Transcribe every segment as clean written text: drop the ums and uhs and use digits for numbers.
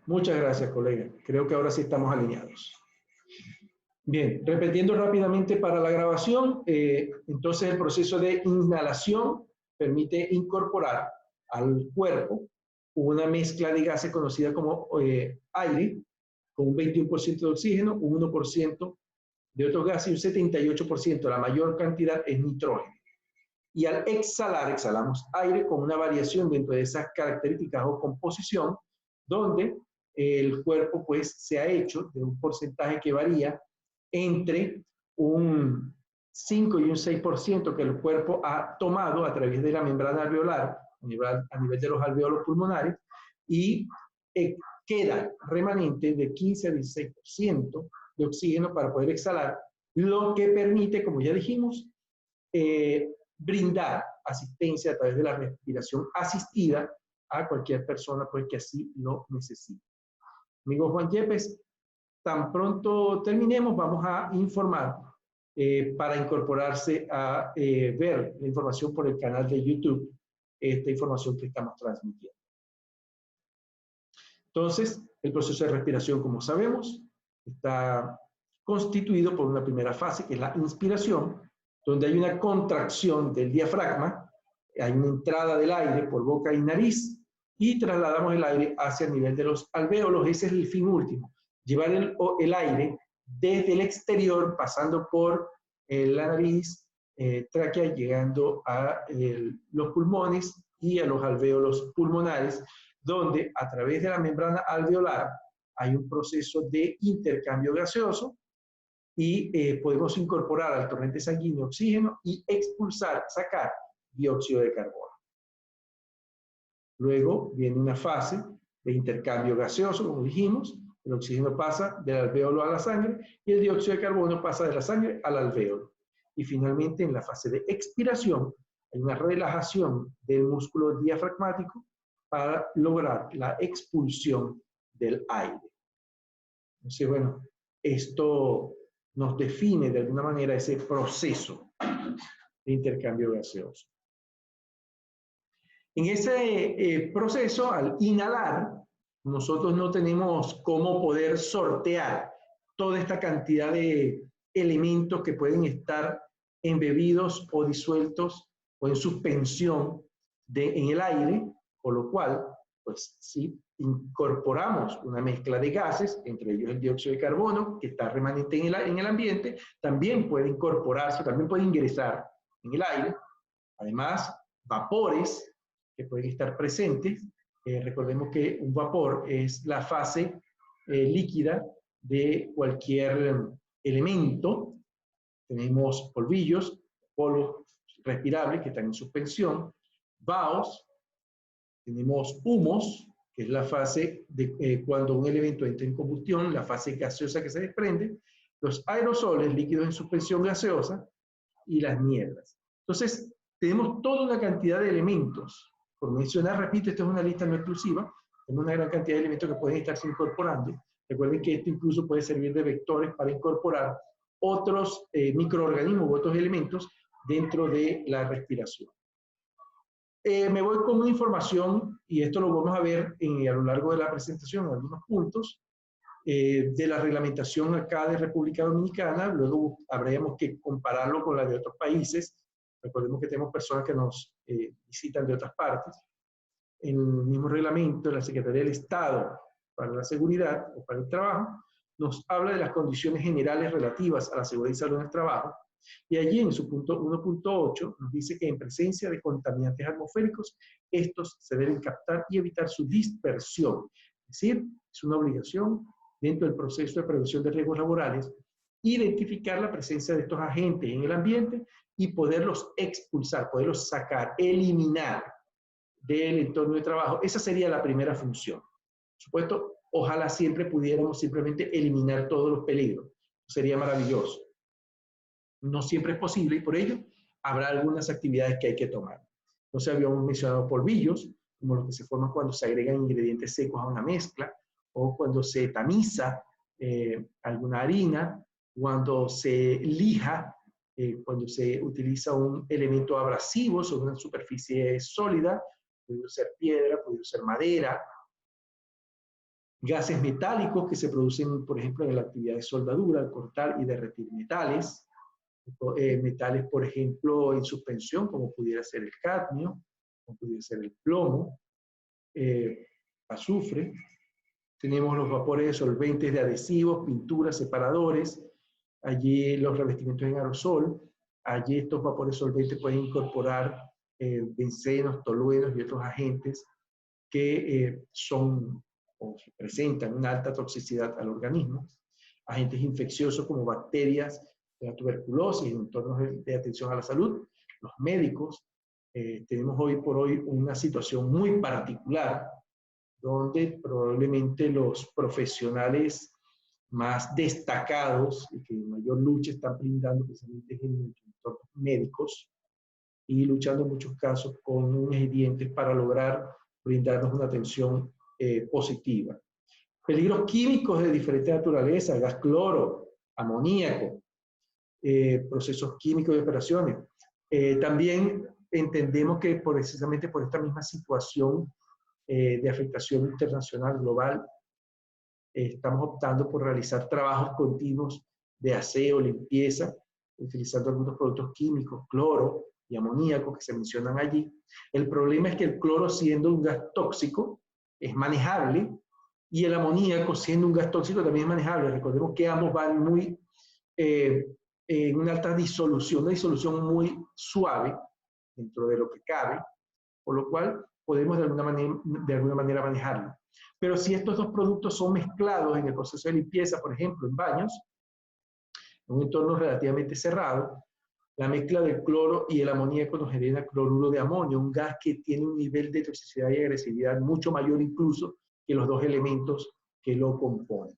Muchas gracias, colega. Creo que ahora sí estamos alineados. Bien, repitiendo rápidamente para la grabación, entonces el proceso de inhalación permite incorporar al cuerpo una mezcla de gases conocida como aire, con un 21% de oxígeno, un 1% de otros gases y un 78%, la mayor cantidad es nitrógeno. Y al exhalar, exhalamos aire con una variación dentro de esas características o composición, donde el cuerpo pues se ha hecho de un porcentaje que varía entre un 5 y un 6% que el cuerpo ha tomado a través de la membrana alveolar, a nivel de los alveolos pulmonares, y queda remanente de 15 a 16% de oxígeno para poder exhalar, lo que permite, como ya dijimos, brindar asistencia a través de la respiración asistida a cualquier persona pues, que así lo necesite. Amigo Juan Yepes, tan pronto terminemos, vamos a informar para incorporarse a ver la información por el canal de YouTube, esta información que estamos transmitiendo. Entonces, el proceso de respiración, como sabemos, está constituido por una primera fase, que es la inspiración, donde hay una contracción del diafragma, hay una entrada del aire por boca y nariz, y trasladamos el aire hacia el nivel de los alvéolos. Ese es el fin último, llevar el aire desde el exterior, pasando por la nariz, tráquea, llegando a los pulmones y a los alvéolos pulmonares, donde a través de la membrana alveolar hay un proceso de intercambio gaseoso y podemos incorporar al torrente sanguíneo oxígeno y expulsar, sacar dióxido de carbono. Luego viene una fase de intercambio gaseoso, como dijimos, el oxígeno pasa del alvéolo a la sangre y el dióxido de carbono pasa de la sangre al alvéolo. Y finalmente, en la fase de expiración, hay una relajación del músculo diafragmático para lograr la expulsión del aire. Entonces, bueno, esto nos define de alguna manera ese proceso de intercambio gaseoso. En ese proceso, al inhalar, nosotros no tenemos cómo poder sortear toda esta cantidad de elementos que pueden estar embebidos o disueltos o en suspensión en el aire, por lo cual, pues si incorporamos una mezcla de gases, entre ellos el dióxido de carbono, que está remanente en el ambiente, también puede incorporarse, también puede ingresar en el aire. Además, vapores que pueden estar presentes. Recordemos que un vapor es la fase líquida de cualquier elemento. Tenemos polvillos, polvos respirables que están en suspensión, vaos, tenemos humos, que es la fase de cuando un elemento entra en combustión, la fase gaseosa que se desprende, los aerosoles, líquidos en suspensión gaseosa, y las nieblas. Entonces, tenemos toda una cantidad de elementos. Por mencionar, repito, esta es una lista no exclusiva, tenemos una gran cantidad de elementos que pueden estarse incorporando. Recuerden que esto incluso puede servir de vectores para incorporar otros microorganismos u otros elementos dentro de la respiración. Me voy con una información, y esto lo vamos a ver a lo largo de la presentación, en algunos puntos, de la reglamentación acá de República Dominicana. Luego habríamos que compararlo con la de otros países. Recordemos que tenemos personas que nos visitan de otras partes. En el mismo reglamento, la Secretaría del Estado para la Seguridad o para el Trabajo nos habla de las condiciones generales relativas a la seguridad y salud en el trabajo. Y allí en su punto 1.8 nos dice que en presencia de contaminantes atmosféricos, estos se deben captar y evitar su dispersión. Es decir, es una obligación dentro del proceso de prevención de riesgos laborales, identificar la presencia de estos agentes en el ambiente y poderlos expulsar, poderlos sacar, eliminar del entorno de trabajo. Esa sería la primera función. Por supuesto, ojalá siempre pudiéramos simplemente eliminar todos los peligros. Sería maravilloso. No siempre es posible y por ello habrá algunas actividades que hay que tomar. Entonces habíamos mencionado polvillos, como los que se forman cuando se agregan ingredientes secos a una mezcla, o cuando se tamiza alguna harina, cuando se lija, cuando se utiliza un elemento abrasivo sobre una superficie sólida, puede ser piedra, puede ser madera. gases metálicos que se producen, por ejemplo, en la actividad de soldadura, al cortar y derretir metales, metales, por ejemplo, en suspensión, como pudiera ser el cadmio, como pudiera ser el plomo, azufre. Tenemos los vapores de solventes de adhesivos, pinturas, separadores, allí los revestimientos en aerosol, allí estos vapores solventes pueden incorporar bencenos, toluenos y otros agentes que son o presentan una alta toxicidad al organismo, agentes infecciosos como bacterias, la tuberculosis, en entornos de atención a la salud, los médicos. Tenemos hoy por hoy una situación muy particular donde probablemente los profesionales más destacados y que mayor lucha están brindando precisamente en los entornos médicos y luchando en muchos casos con uñas y dientes para lograr brindarnos una atención positiva. Peligros químicos de diferente naturaleza, gas cloro, amoníaco, procesos químicos de operaciones. También entendemos que precisamente por esta misma situación de afectación internacional global, estamos optando por realizar trabajos continuos de aseo, limpieza, utilizando algunos productos químicos, cloro y amoníaco que se mencionan allí. El problema es que el cloro, siendo un gas tóxico, es manejable, y el amoníaco, siendo un gas tóxico, también es manejable. Recordemos que ambos van muy en una alta disolución, una disolución muy suave dentro de lo que cabe, por lo cual podemos de alguna manera manejarlo. Pero si estos dos productos son mezclados en el proceso de limpieza, por ejemplo, en baños, en un entorno relativamente cerrado, la mezcla del cloro y el amoníaco nos genera cloruro de amonio, un gas que tiene un nivel de toxicidad y agresividad mucho mayor incluso que los dos elementos que lo componen.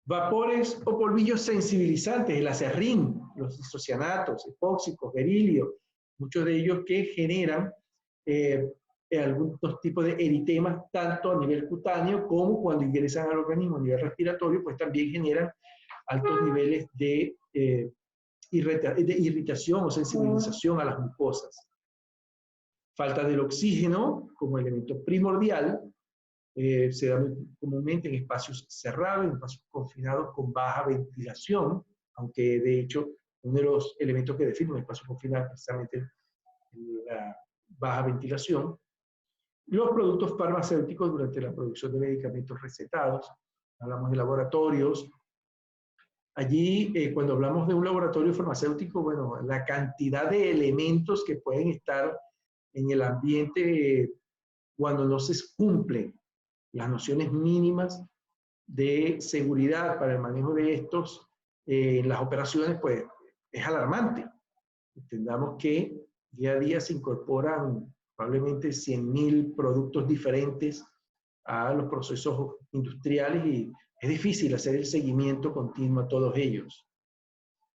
Vapores o polvillos sensibilizantes, el acerrín, los isocianatos, epóxicos, berilio, muchos de ellos que generan algunos tipos de eritemas, tanto a nivel cutáneo como cuando ingresan al organismo a nivel respiratorio, pues también generan altos niveles de irritación o sensibilización a las mucosas. Falta del oxígeno como elemento primordial, se da muy comúnmente en espacios cerrados, en espacios confinados con baja ventilación, aunque de hecho uno de los elementos que define un espacio confinado es precisamente la baja ventilación. Los productos farmacéuticos durante la producción de medicamentos recetados, hablamos de laboratorios. Allí, cuando hablamos de un laboratorio farmacéutico, bueno, la cantidad de elementos que pueden estar en el ambiente cuando no se cumplen las nociones mínimas de seguridad para el manejo de estos en las operaciones, pues es alarmante. Entendamos que día a día se incorporan probablemente 100.000 productos diferentes a los procesos industriales y es difícil hacer el seguimiento continuo a todos ellos.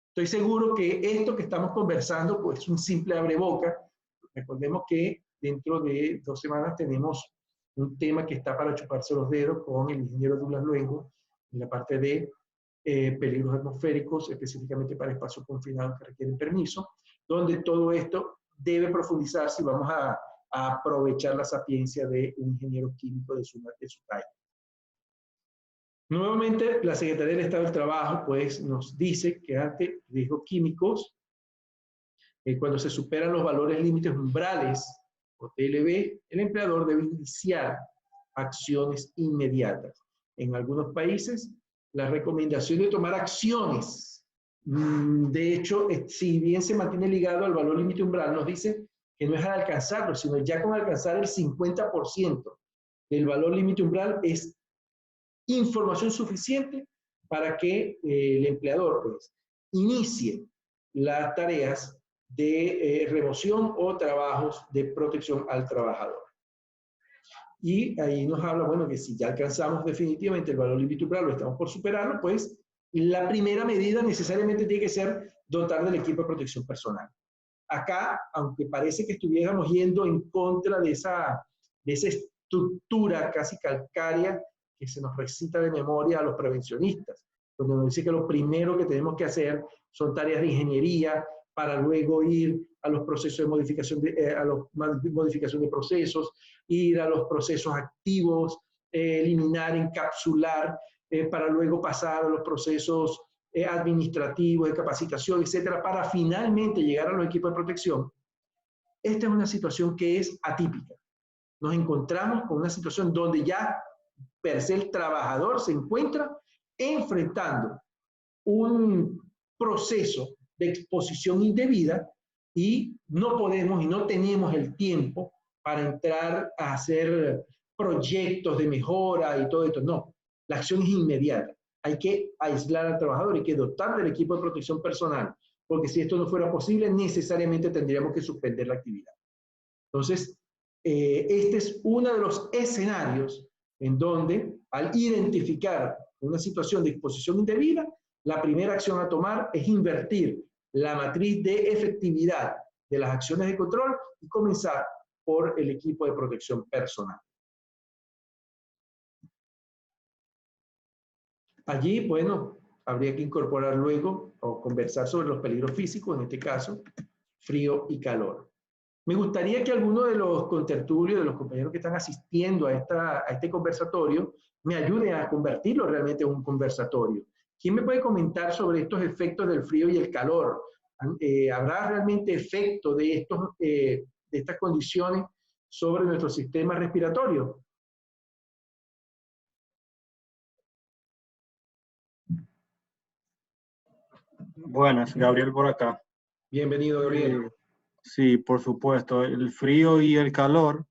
Estoy seguro que esto que estamos conversando pues, es un simple abreboca. Recordemos que dentro de 2 semanas tenemos un tema que está para chuparse los dedos con el ingeniero Douglas Luengo en la parte de peligros atmosféricos, específicamente para espacios confinados que requieren permiso, donde todo esto debe profundizarse y vamos a aprovechar la sapiencia de un ingeniero químico de su talla. Nuevamente, la Secretaría del Estado del Trabajo pues, nos dice que ante riesgos químicos, cuando se superan los valores límites umbrales o TLB, el empleador debe iniciar acciones inmediatas. En algunos países, la recomendación de tomar acciones, de hecho, si bien se mantiene ligado al valor límite umbral, nos dice que no es al alcanzarlo, sino ya con alcanzar el 50% del valor límite umbral es información suficiente para que el empleador pues, inicie las tareas de remoción o trabajos de protección al trabajador. Y ahí nos habla, bueno, que si ya alcanzamos definitivamente el valor límite umbral o estamos por superarlo, pues la primera medida necesariamente tiene que ser dotar del equipo de protección personal. Acá, aunque parece que estuviéramos yendo en contra de esa estructura casi calcárea que se nos recita de memoria a los prevencionistas, donde nos dice que lo primero que tenemos que hacer son tareas de ingeniería para luego ir a los procesos de modificación de procesos, ir a los procesos activos eliminar, encapsular, para luego pasar a los procesos administrativos, de capacitación, etcétera, para finalmente llegar a los equipos de protección. Esta es una situación que es atípica. Nos encontramos con una situación donde ya per se el trabajador se encuentra enfrentando un proceso de exposición indebida y no podemos y no tenemos el tiempo para entrar a hacer proyectos de mejora y todo esto. No, la acción es inmediata. Hay que aislar al trabajador, hay que dotar del equipo de protección personal, porque si esto no fuera posible, necesariamente tendríamos que suspender la actividad. Entonces, este es uno de los escenarios en donde, al identificar una situación de exposición indebida, la primera acción a tomar es invertir la matriz de efectividad de las acciones de control y comenzar por el equipo de protección personal. Allí, bueno, habría que incorporar luego o conversar sobre los peligros físicos, en este caso, frío y calor. Me gustaría que alguno de los contertulios, de los compañeros que están asistiendo a este conversatorio, me ayude a convertirlo realmente en un conversatorio. ¿Quién me puede comentar sobre estos efectos del frío y el calor? ¿Habrá realmente efecto de estas condiciones sobre nuestro sistema respiratorio? Buenas, Gabriel por acá. Bienvenido, Gabriel. Sí, por supuesto. El frío y el calor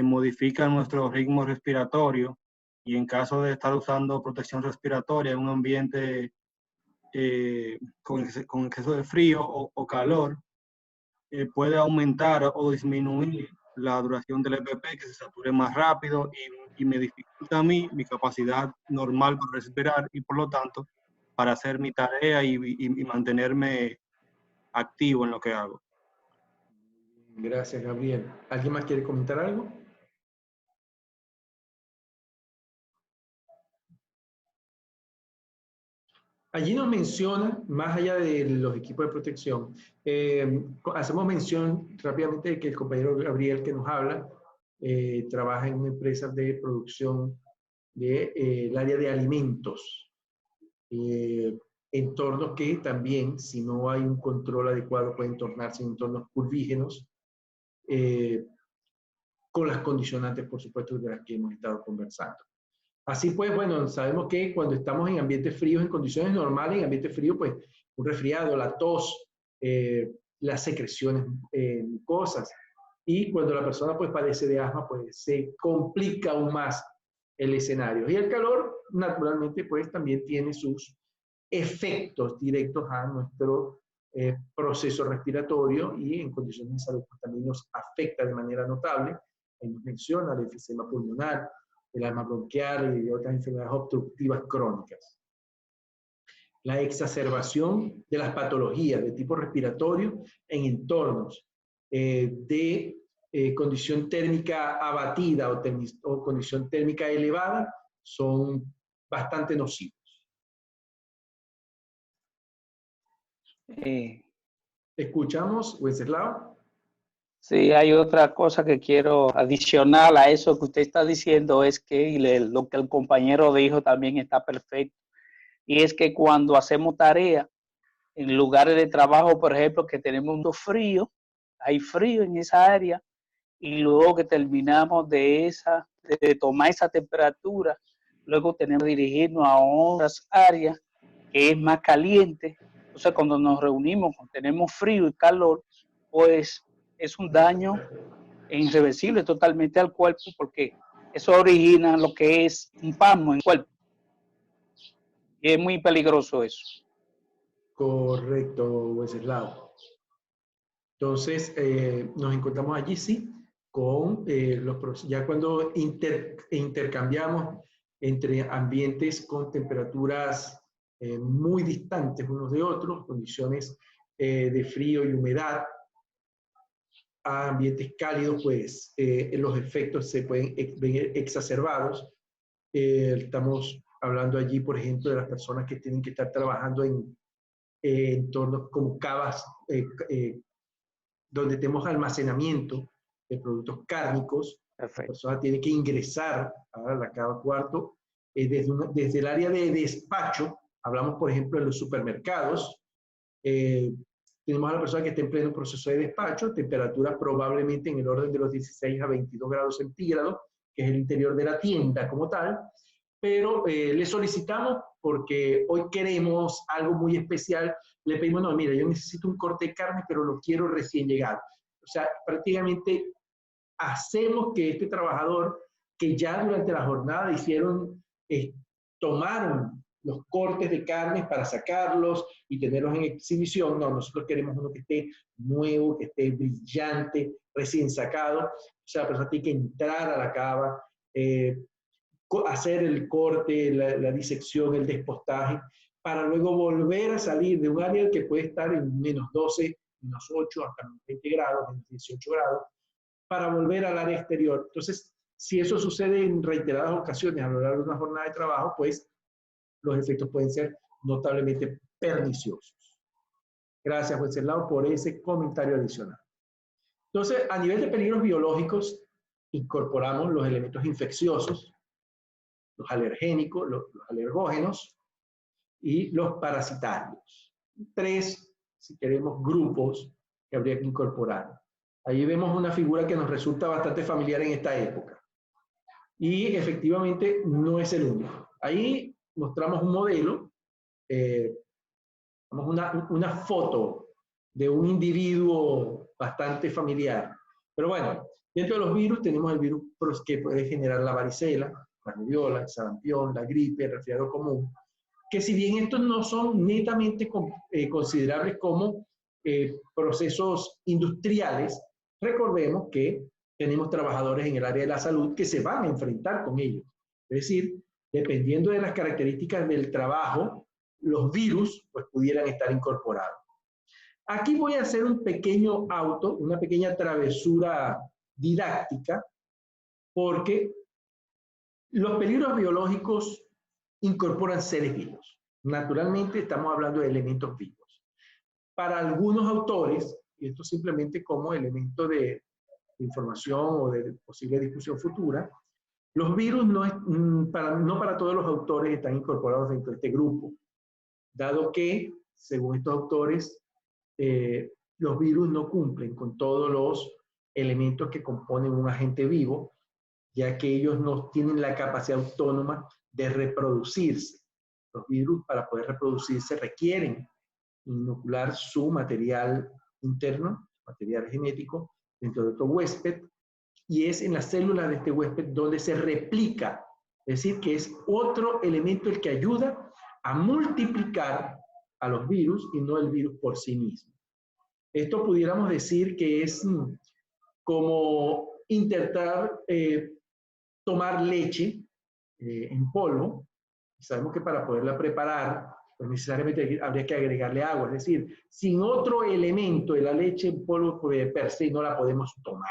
modifican nuestro ritmo respiratorio y en caso de estar usando protección respiratoria en un ambiente con exceso de frío o calor, puede aumentar o disminuir la duración del EPP, que se sature más rápido y me dificulta a mí mi capacidad normal para respirar y por lo tanto para hacer mi tarea y mantenerme activo en lo que hago. Gracias, Gabriel. ¿Alguien más quiere comentar algo? Allí nos menciona, más allá de los equipos de protección, hacemos mención rápidamente de que el compañero Gabriel que nos habla trabaja en una empresa de producción del área de alimentos, entornos que también, si no hay un control adecuado, pueden tornarse en entornos pulvígenos, con las condicionantes, por supuesto, de las que hemos estado conversando. Así pues, bueno, sabemos que cuando estamos en ambientes fríos, en condiciones normales, en ambientes fríos, pues un resfriado, la tos, las secreciones mucosas. Y cuando la persona pues padece de asma, pues se complica aún más el escenario. Y el calor, naturalmente, pues también tiene sus efectos directos a nuestro proceso respiratorio y en condiciones de salud pues, también nos afecta de manera notable. Ahí nos menciona el enfisema pulmonar, el asma bronquial y otras enfermedades obstructivas crónicas. La exacerbación de las patologías de tipo respiratorio en entornos de condición térmica abatida o condición térmica elevada son bastante nocivos. ¿Escuchamos, Wenceslao? Sí, hay otra cosa que quiero adicional a eso que usted está diciendo, es que lo que el compañero dijo también está perfecto. Y es que cuando hacemos tareas en lugares de trabajo, por ejemplo, que tenemos un frío, hay frío en esa área, y luego que terminamos de tomar esa temperatura, luego tenemos que dirigirnos a otras áreas que es más caliente. Entonces, cuando nos reunimos, cuando tenemos frío y calor, pues es un daño irreversible totalmente al cuerpo, porque eso origina lo que es un pasmo en el cuerpo. Y es muy peligroso eso. Correcto, Wenceslao. Entonces, nos encontramos allí, sí, con ya cuando intercambiamos entre ambientes con temperaturas muy distantes unos de otros, condiciones de frío y humedad, a ambientes cálidos, pues los efectos se pueden ver exacerbados. Estamos hablando allí, por ejemplo, de las personas que tienen que estar trabajando en entornos como cavas, donde tenemos almacenamiento de productos cárnicos, La persona tiene que ingresar a la cava cuarto desde el área de despacho. Hablamos, por ejemplo, de los supermercados. Tenemos a la persona que está en pleno proceso de despacho, temperatura probablemente en el orden de los 16 a 22 grados centígrados, que es el interior de la tienda como tal, pero le solicitamos porque hoy queremos algo muy especial. Le pedimos, no, mira, yo necesito un corte de carne, pero lo quiero recién llegado. O sea, prácticamente hacemos que este trabajador, que ya durante la jornada tomaron los cortes de carne para sacarlos y tenerlos en exhibición, no, nosotros queremos uno que esté nuevo, que esté brillante, recién sacado. O sea, la persona tiene que entrar a la cava, hacer el corte, la disección, el despostaje, para luego volver a salir de un área que puede estar en menos 12, menos 8, hasta menos 20 grados, menos 18 grados, para volver al área exterior. Entonces, si eso sucede en reiteradas ocasiones a lo largo de una jornada de trabajo, pues los efectos pueden ser notablemente perniciosos. Gracias, Wenceslao, por ese comentario adicional. Entonces, a nivel de peligros biológicos, incorporamos los elementos infecciosos, los alergénicos, los alergógenos y los parasitarios. 3, si queremos, grupos que habría que incorporar. Ahí vemos una figura que nos resulta bastante familiar en esta época. Y efectivamente no es el único. Ahí mostramos un modelo, una foto de un individuo bastante familiar. Pero bueno, dentro de los virus tenemos el virus que puede generar la varicela, la rubiola, el sarampión, la gripe, el resfriado común, que si bien estos no son netamente considerables como procesos industriales, recordemos que tenemos trabajadores en el área de la salud que se van a enfrentar con ellos. Es decir, dependiendo de las características del trabajo, los virus pues, pudieran estar incorporados. Aquí voy a hacer un pequeño una pequeña travesura didáctica, porque los peligros biológicos incorporan seres vivos. Naturalmente estamos hablando de elementos vivos. Para algunos autores, y esto simplemente como elemento de información o de posible discusión futura, los virus no para todos los autores están incorporados dentro de este grupo, dado que, según estos autores, los virus no cumplen con todos los elementos que componen un agente vivo, ya que ellos no tienen la capacidad autónoma de reproducirse. Los virus, para poder reproducirse, requieren inocular su material interno, material genético, dentro de otro huésped, y es en las células de este huésped donde se replica. Es decir, que es otro elemento el que ayuda a multiplicar a los virus y no el virus por sí mismo. Esto pudiéramos decir que es como intentar tomar leche en polvo. Sabemos que para poderla preparar, pues necesariamente habría que agregarle agua. Es decir, sin otro elemento de la leche en polvo, pues, per se no la podemos tomar.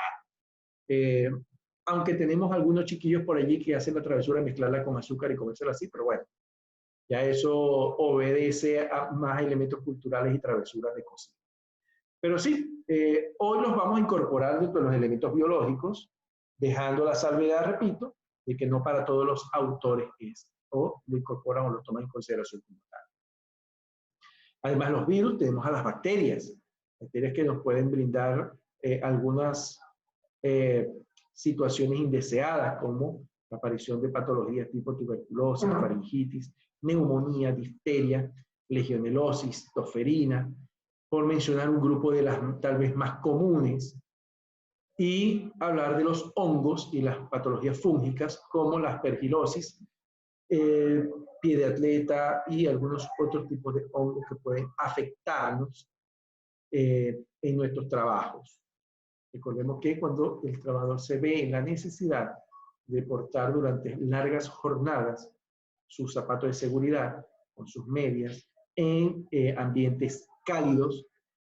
Aunque tenemos algunos chiquillos por allí que hacen la travesura de mezclarla con azúcar y comérsela así, pero bueno, ya eso obedece a más elementos culturales y travesuras de cocina. Pero sí, hoy los vamos a incorporar dentro de los elementos biológicos, dejando la salvedad, repito, de que no para todos los autores es, o lo incorporan o lo toman en consideración como tal. Además, los virus, tenemos a las bacterias que nos pueden brindar algunas situaciones indeseadas, como la aparición de patologías tipo tuberculosis, faringitis, neumonía, difteria, legionelosis, tosferina, por mencionar un grupo de las tal vez más comunes, y hablar de los hongos y las patologías fúngicas como la aspergilosis, pie de atleta y algunos otros tipos de hongos que pueden afectarnos en nuestros trabajos. Recordemos que cuando el trabajador se ve en la necesidad de portar durante largas jornadas sus zapatos de seguridad con sus medias en ambientes cálidos,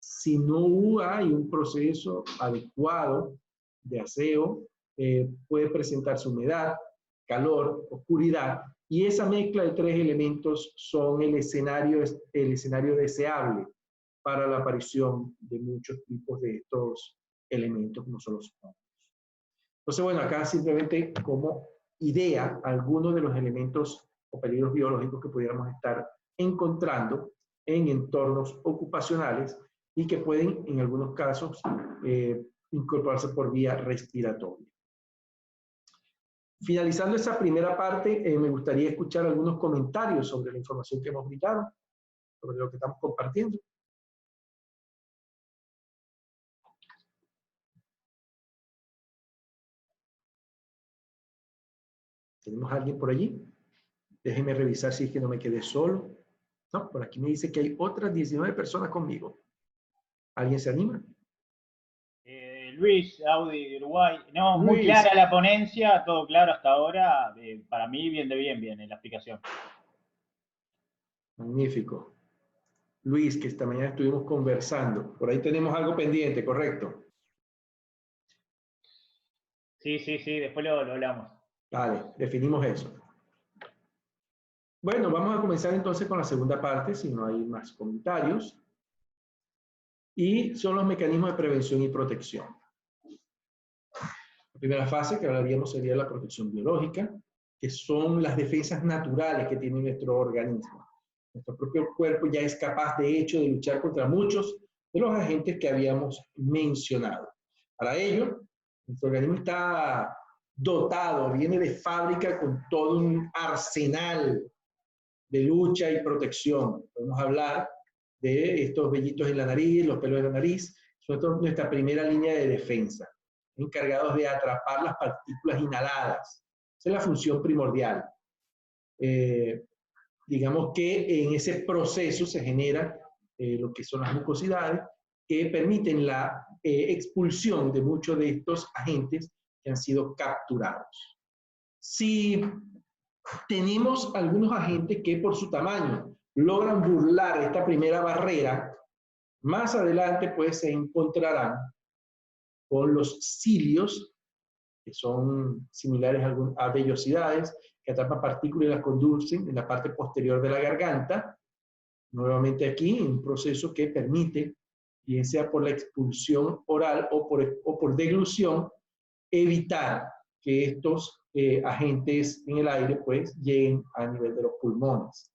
si no hay un proceso adecuado de aseo, puede presentarse humedad, calor, oscuridad, y esa mezcla de 3 elementos son el escenario deseable para la aparición de muchos tipos de estos elementos, como son los hongos. Entonces, bueno, acá simplemente como idea algunos de los elementos o peligros biológicos que pudiéramos estar encontrando en entornos ocupacionales y que pueden, en algunos casos, incorporarse por vía respiratoria. Finalizando esa primera parte, me gustaría escuchar algunos comentarios sobre la información que hemos brindado, sobre lo que estamos compartiendo. ¿Tenemos a alguien por allí? Déjenme revisar si es que no me quedé solo. No, por aquí me dice que hay otras 19 personas conmigo. ¿Alguien se anima? Luis, Audi de Uruguay. No, Luis. muy clara la ponencia, todo claro hasta ahora. Para mí, bien en la explicación. Magnífico. Luis, que esta mañana estuvimos conversando. Por ahí tenemos algo pendiente, ¿correcto? Sí, después lo hablamos. Vale, definimos eso. Bueno, vamos a comenzar entonces con la segunda parte, si no hay más comentarios. Y son los mecanismos de prevención y protección. La primera fase que hablaríamos sería la protección biológica, que son las defensas naturales que tiene nuestro organismo. Nuestro propio cuerpo ya es capaz, de hecho, de luchar contra muchos de los agentes que habíamos mencionado. Para ello, nuestro organismo está dotado, viene de fábrica con todo un arsenal de lucha y protección. Podemos hablar de estos vellitos en la nariz, los pelos de la nariz, son nuestra primera línea de defensa, encargados de atrapar las partículas inhaladas. Esa es la función primordial. Digamos que en ese proceso se genera lo que son las mucosidades, que permiten la expulsión de muchos de estos agentes que han sido capturados. Si tenemos algunos agentes que por su tamaño logran burlar esta primera barrera, más adelante pues se encontrarán con los cilios, que son similares a vellosidades, que atrapan partículas y las conducen en la parte posterior de la garganta. Nuevamente aquí, un proceso que permite, bien sea por la expulsión oral o por deglución, evitar que estos agentes en el aire pues lleguen a nivel de los pulmones.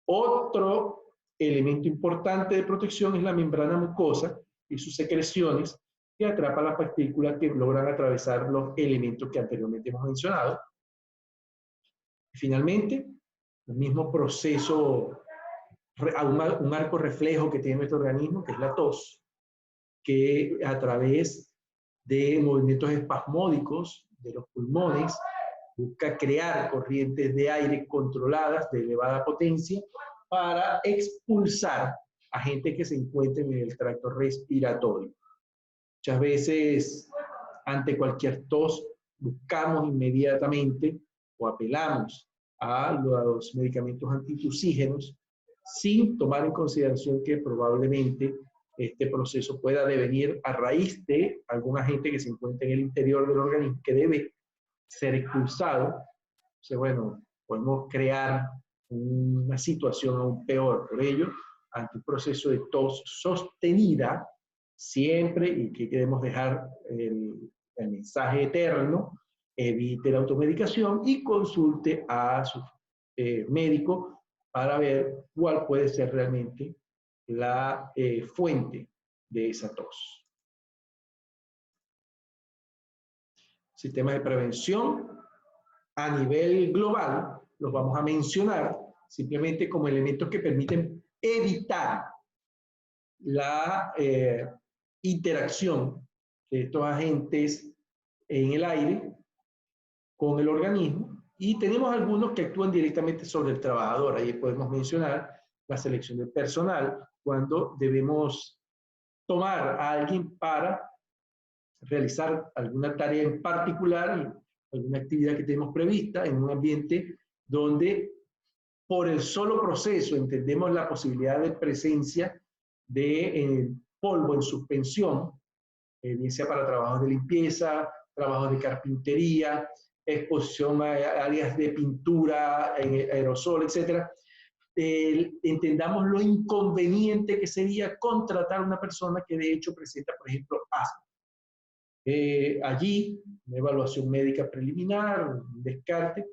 Otro elemento importante de protección es la membrana mucosa y sus secreciones que atrapan las partículas que logran atravesar los elementos que anteriormente hemos mencionado. Y finalmente, el mismo proceso, un arco reflejo que tiene nuestro organismo, que es la tos, que a través de movimientos espasmódicos de los pulmones busca crear corrientes de aire controladas de elevada potencia para expulsar agentes que se encuentren en el tracto respiratorio. Muchas veces, ante cualquier tos, buscamos inmediatamente o apelamos a los medicamentos antitusígenos sin tomar en consideración que probablemente este proceso pueda devenir a raíz de algún agente que se encuentra en el interior del organismo que debe ser expulsado. Entonces, bueno, podemos crear una situación aún peor. Por ello, ante un proceso de tos sostenida, siempre, y que queremos dejar el mensaje eterno, evite la automedicación y consulte a su médico para ver cuál puede ser realmente la fuente de esa tos. Sistemas de prevención a nivel global los vamos a mencionar simplemente como elementos que permiten evitar la interacción de estos agentes en el aire con el organismo, y tenemos algunos que actúan directamente sobre el trabajador. Ahí podemos mencionar la selección del personal, cuando debemos tomar a alguien para realizar alguna tarea en particular, alguna actividad que tenemos prevista en un ambiente donde por el solo proceso entendemos la posibilidad de presencia de polvo en suspensión, bien sea para trabajos de limpieza, trabajos de carpintería, exposición a áreas de pintura, aerosol, etc. Entendamos lo inconveniente que sería contratar a una persona que de hecho presenta, por ejemplo, asma. Allí, una evaluación médica preliminar, un descarte,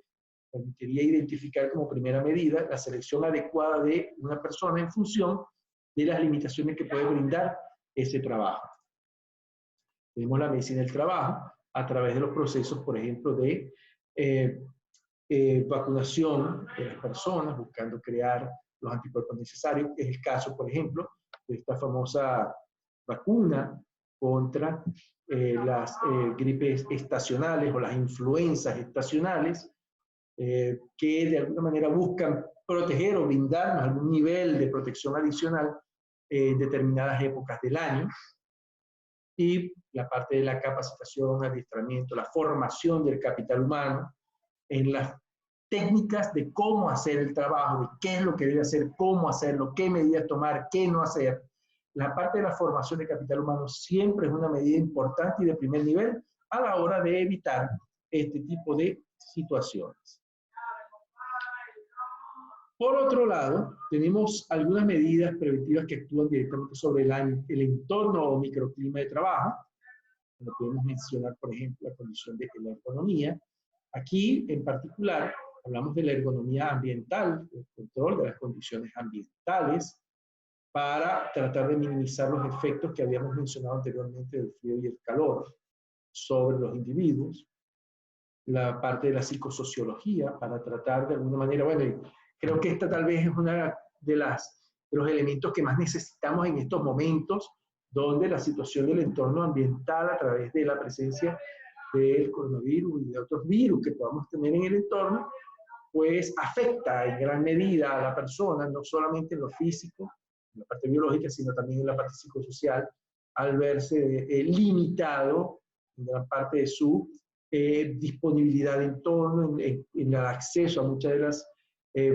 permitiría identificar como primera medida la selección adecuada de una persona en función de las limitaciones que puede brindar ese trabajo. Tenemos la medicina del trabajo a través de los procesos, por ejemplo, de vacunación de las personas, buscando crear los anticuerpos necesarios, que es el caso, por ejemplo, de esta famosa vacuna contra las gripes estacionales o las influencias estacionales, que de alguna manera buscan proteger o brindarnos algún nivel de protección adicional en determinadas épocas del año. Y la parte de la capacitación, adiestramiento, la formación del capital humano en las técnicas de cómo hacer el trabajo, de qué es lo que debe hacer, cómo hacerlo, qué medidas tomar, qué no hacer. La parte de la formación de capital humano siempre es una medida importante y de primer nivel a la hora de evitar este tipo de situaciones. Por otro lado, tenemos algunas medidas preventivas que actúan directamente sobre el entorno o microclima de trabajo. Como podemos mencionar, por ejemplo, la condición de la ergonomía. Aquí, en particular, hablamos de la ergonomía ambiental, el control de las condiciones ambientales, para tratar de minimizar los efectos que habíamos mencionado anteriormente del frío y el calor sobre los individuos. La parte de la psicosociología, para tratar de alguna manera, bueno, creo que esta tal vez es una de los elementos que más necesitamos en estos momentos, donde la situación del entorno ambiental a través de la presencia del coronavirus y de otros virus que podamos tener en el entorno, pues afecta en gran medida a la persona, no solamente en lo físico, en la parte biológica, sino también en la parte psicosocial, al verse limitado en gran parte de su disponibilidad de entorno, en el acceso a muchas de las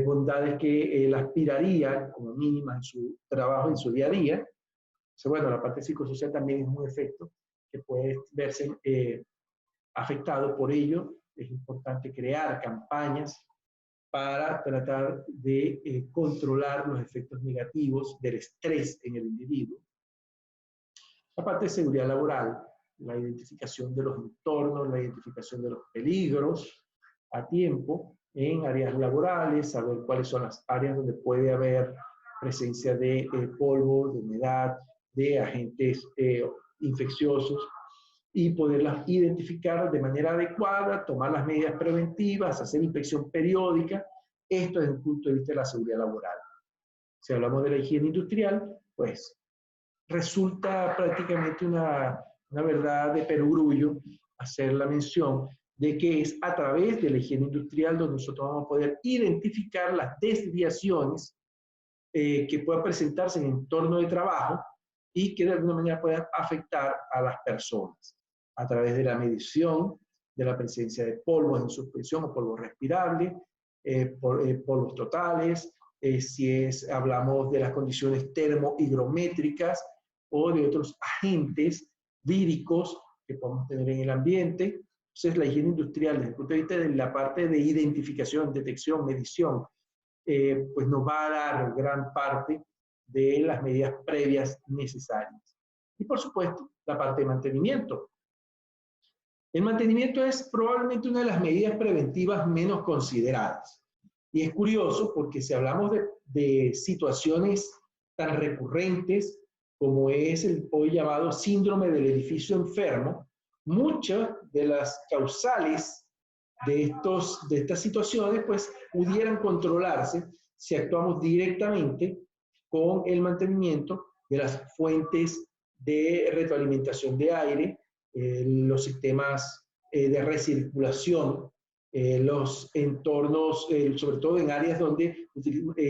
bondades que él aspiraría, como mínima, en su trabajo, en su día a día. Entonces, bueno, la parte psicosocial también es un efecto que puede verse afectado. Por ello, es importante crear campañas para tratar de controlar los efectos negativos del estrés en el individuo. La parte de seguridad laboral, la identificación de los entornos, la identificación de los peligros a tiempo en áreas laborales, saber cuáles son las áreas donde puede haber presencia de polvo, de humedad, de agentes infecciosos, y poderlas identificar de manera adecuada, tomar las medidas preventivas, hacer inspección periódica. Esto desde el punto de vista de la seguridad laboral. Si hablamos de la higiene industrial, pues resulta prácticamente una verdad de perogrullo hacer la mención de que es a través de la higiene industrial donde nosotros vamos a poder identificar las desviaciones que puedan presentarse en el entorno de trabajo y que de alguna manera puedan afectar a las personas a través de la medición de la presencia de polvos en suspensión o polvo respirable, polvos totales, hablamos de las condiciones termohigrométricas o de otros agentes víricos que podemos tener en el ambiente. Entonces, la higiene industrial, desde el punto de vista de la parte de identificación, detección, medición, pues nos va a dar gran parte de las medidas previas necesarias. Y, por supuesto, la parte de mantenimiento. El mantenimiento es probablemente una de las medidas preventivas menos consideradas. Y es curioso porque si hablamos de situaciones tan recurrentes como es el hoy llamado síndrome del edificio enfermo, muchas de las causales de estas situaciones pues pudieran controlarse si actuamos directamente con el mantenimiento de las fuentes de retroalimentación de aire, los sistemas de recirculación, los entornos, sobre todo en áreas donde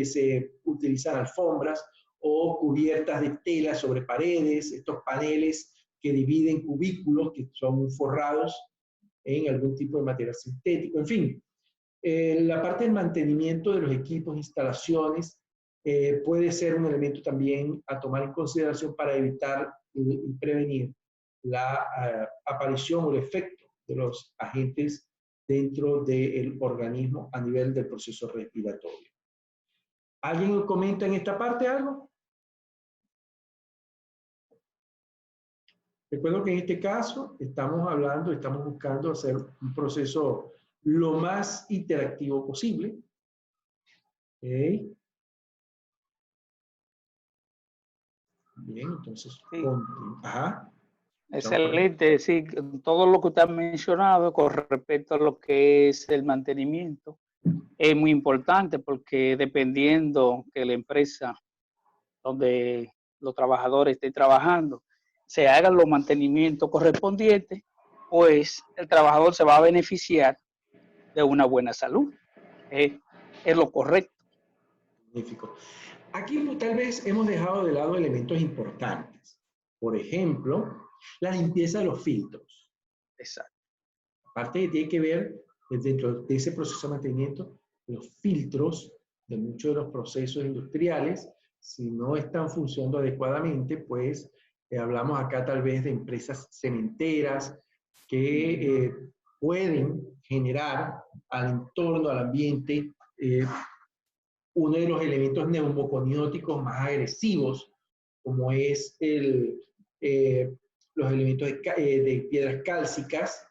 se utilizan alfombras o cubiertas de tela sobre paredes, estos paneles que dividen cubículos que son forrados en algún tipo de material sintético, en fin. La parte del mantenimiento de los equipos, instalaciones, puede ser un elemento también a tomar en consideración para evitar y prevenir la aparición o el efecto de los agentes dentro del organismo a nivel del proceso respiratorio. ¿Alguien comenta en esta parte algo? Recuerdo que en este caso estamos buscando hacer un proceso lo más interactivo posible. ¿Okay? Bien, entonces, Sí. ajá. Excelente, sí, todo lo que usted ha mencionado con respecto a lo que es el mantenimiento es muy importante porque dependiendo que la empresa donde los trabajadores estén trabajando se hagan los mantenimientos correspondientes, pues el trabajador se va a beneficiar de una buena salud. Es lo correcto. Magnífico. Aquí tal vez hemos dejado de lado elementos importantes. Por ejemplo, la limpieza de los filtros. Exacto. Aparte que tiene que ver dentro de ese proceso de mantenimiento, los filtros de muchos de los procesos industriales, si no están funcionando adecuadamente, pues hablamos acá tal vez de empresas cementeras que pueden generar al entorno, al ambiente, uno de los elementos neumoconióticos más agresivos, como es los elementos de piedras cálcicas,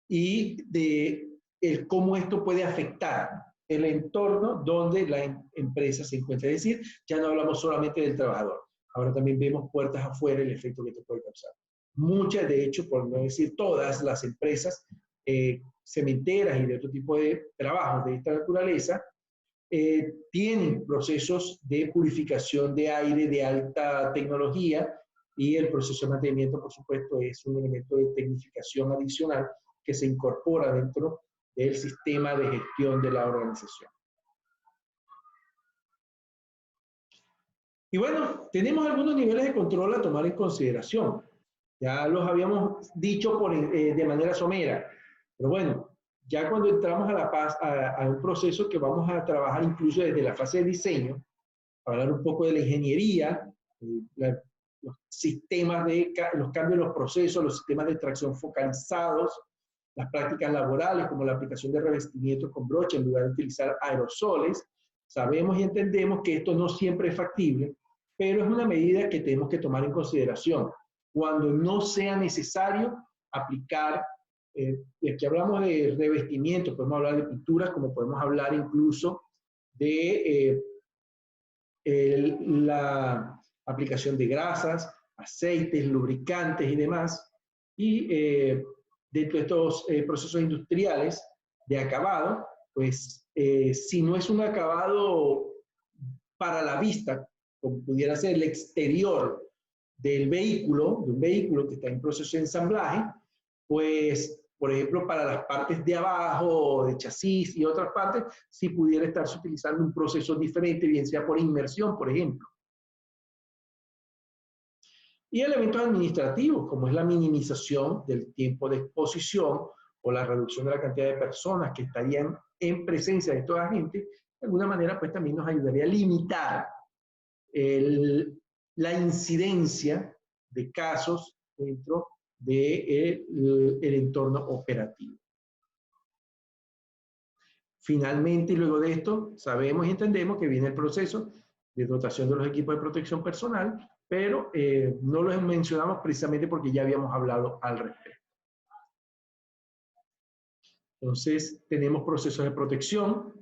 y de cómo esto puede afectar el entorno donde la empresa se encuentra. Es decir, ya no hablamos solamente del trabajador, ahora también vemos puertas afuera el efecto que te puede causar. Muchas, de hecho, por no decir todas las empresas cementeras y de otro tipo de trabajos de esta naturaleza, tienen procesos de purificación de aire de alta tecnología y el proceso de mantenimiento, por supuesto, es un elemento de tecnificación adicional que se incorpora dentro del sistema de gestión de la organización. Y bueno, tenemos algunos niveles de control a tomar en consideración. Ya los habíamos dicho de manera somera, pero bueno, ya cuando entramos a un proceso que vamos a trabajar incluso desde la fase de diseño, hablar un poco de la ingeniería, los sistemas los cambios en los procesos, los sistemas de extracción focalizados, las prácticas laborales como la aplicación de revestimiento con brocha en lugar de utilizar aerosoles. Sabemos y entendemos que esto no siempre es factible, pero es una medida que tenemos que tomar en consideración. Cuando no sea necesario aplicar, y aquí hablamos de revestimiento, podemos hablar de pinturas, como podemos hablar incluso de la aplicación de grasas, aceites, lubricantes y demás. Y dentro de estos procesos industriales de acabado, pues si no es un acabado para la vista, como pudiera ser el exterior del vehículo, de un vehículo que está en proceso de ensamblaje, pues, por ejemplo, para las partes de abajo, de chasis y otras partes, si pudiera estarse utilizando un proceso diferente, bien sea por inmersión, por ejemplo. Y elementos administrativos, como es la minimización del tiempo de exposición o la reducción de la cantidad de personas que estarían en presencia de estos agentes, de alguna manera, pues también nos ayudaría a limitar la incidencia de casos dentro del entorno operativo. Finalmente, y luego de esto, sabemos y entendemos que viene el proceso de dotación de los equipos de protección personal, pero no los mencionamos precisamente porque ya habíamos hablado al respecto. Entonces, tenemos procesos de protección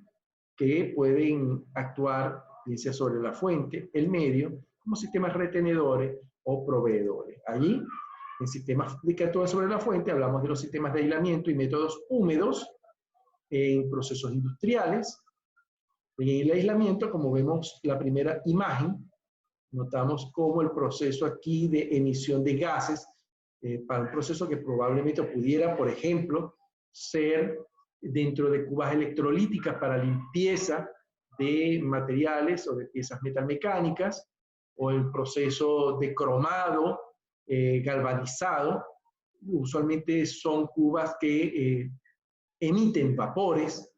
que pueden actuar, bien sea sobre la fuente, el medio, como sistemas retenedores o proveedores. Allí, en sistemas que actúan sobre la fuente, hablamos de los sistemas de aislamiento y métodos húmedos en procesos industriales. En el aislamiento, como vemos la primera imagen, notamos cómo el proceso aquí de emisión de gases para un proceso que probablemente pudiera, por ejemplo, ser dentro de cubas electrolíticas para limpieza de materiales o de piezas metalmecánicas, o el proceso de cromado galvanizado. Usualmente son cubas que emiten vapores,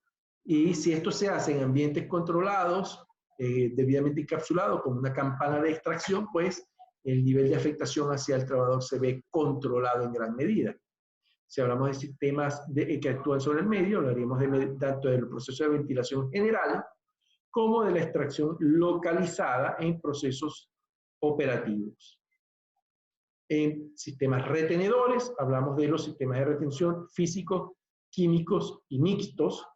y si esto se hace en ambientes controlados, debidamente encapsulado como una campana de extracción, pues el nivel de afectación hacia el trabajador se ve controlado en gran medida. Si hablamos de sistemas que actúan sobre el medio, hablaríamos tanto del proceso de ventilación general como de la extracción localizada en procesos operativos. En sistemas retenedores, hablamos de los sistemas de retención físicos, químicos y mixtos.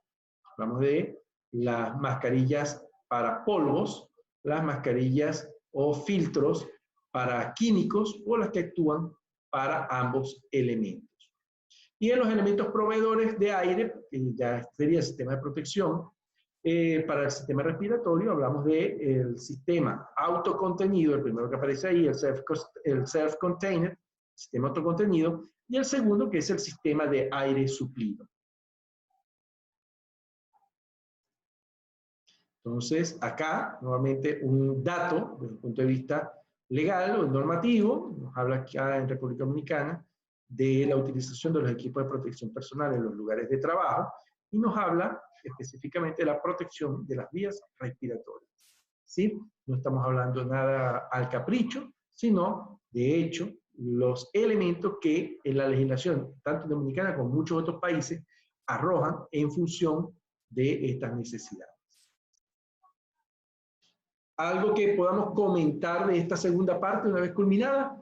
Hablamos de las mascarillas para polvos, las mascarillas o filtros para químicos o las que actúan para ambos elementos. Y en los elementos proveedores de aire, que ya sería el sistema de protección, para el sistema respiratorio hablamos del sistema autocontenido, el primero que aparece ahí, el self-contained, sistema autocontenido, y el segundo que es el sistema de aire suplido. Entonces, acá, nuevamente, un dato desde el punto de vista legal o normativo, nos habla acá en República Dominicana de la utilización de los equipos de protección personal en los lugares de trabajo y nos habla específicamente de la protección de las vías respiratorias. ¿Sí? No estamos hablando nada al capricho, sino, de hecho, los elementos que en la legislación, tanto dominicana como en muchos otros países, arrojan en función de estas necesidades. ¿Algo que podamos comentar de esta segunda parte una vez culminada?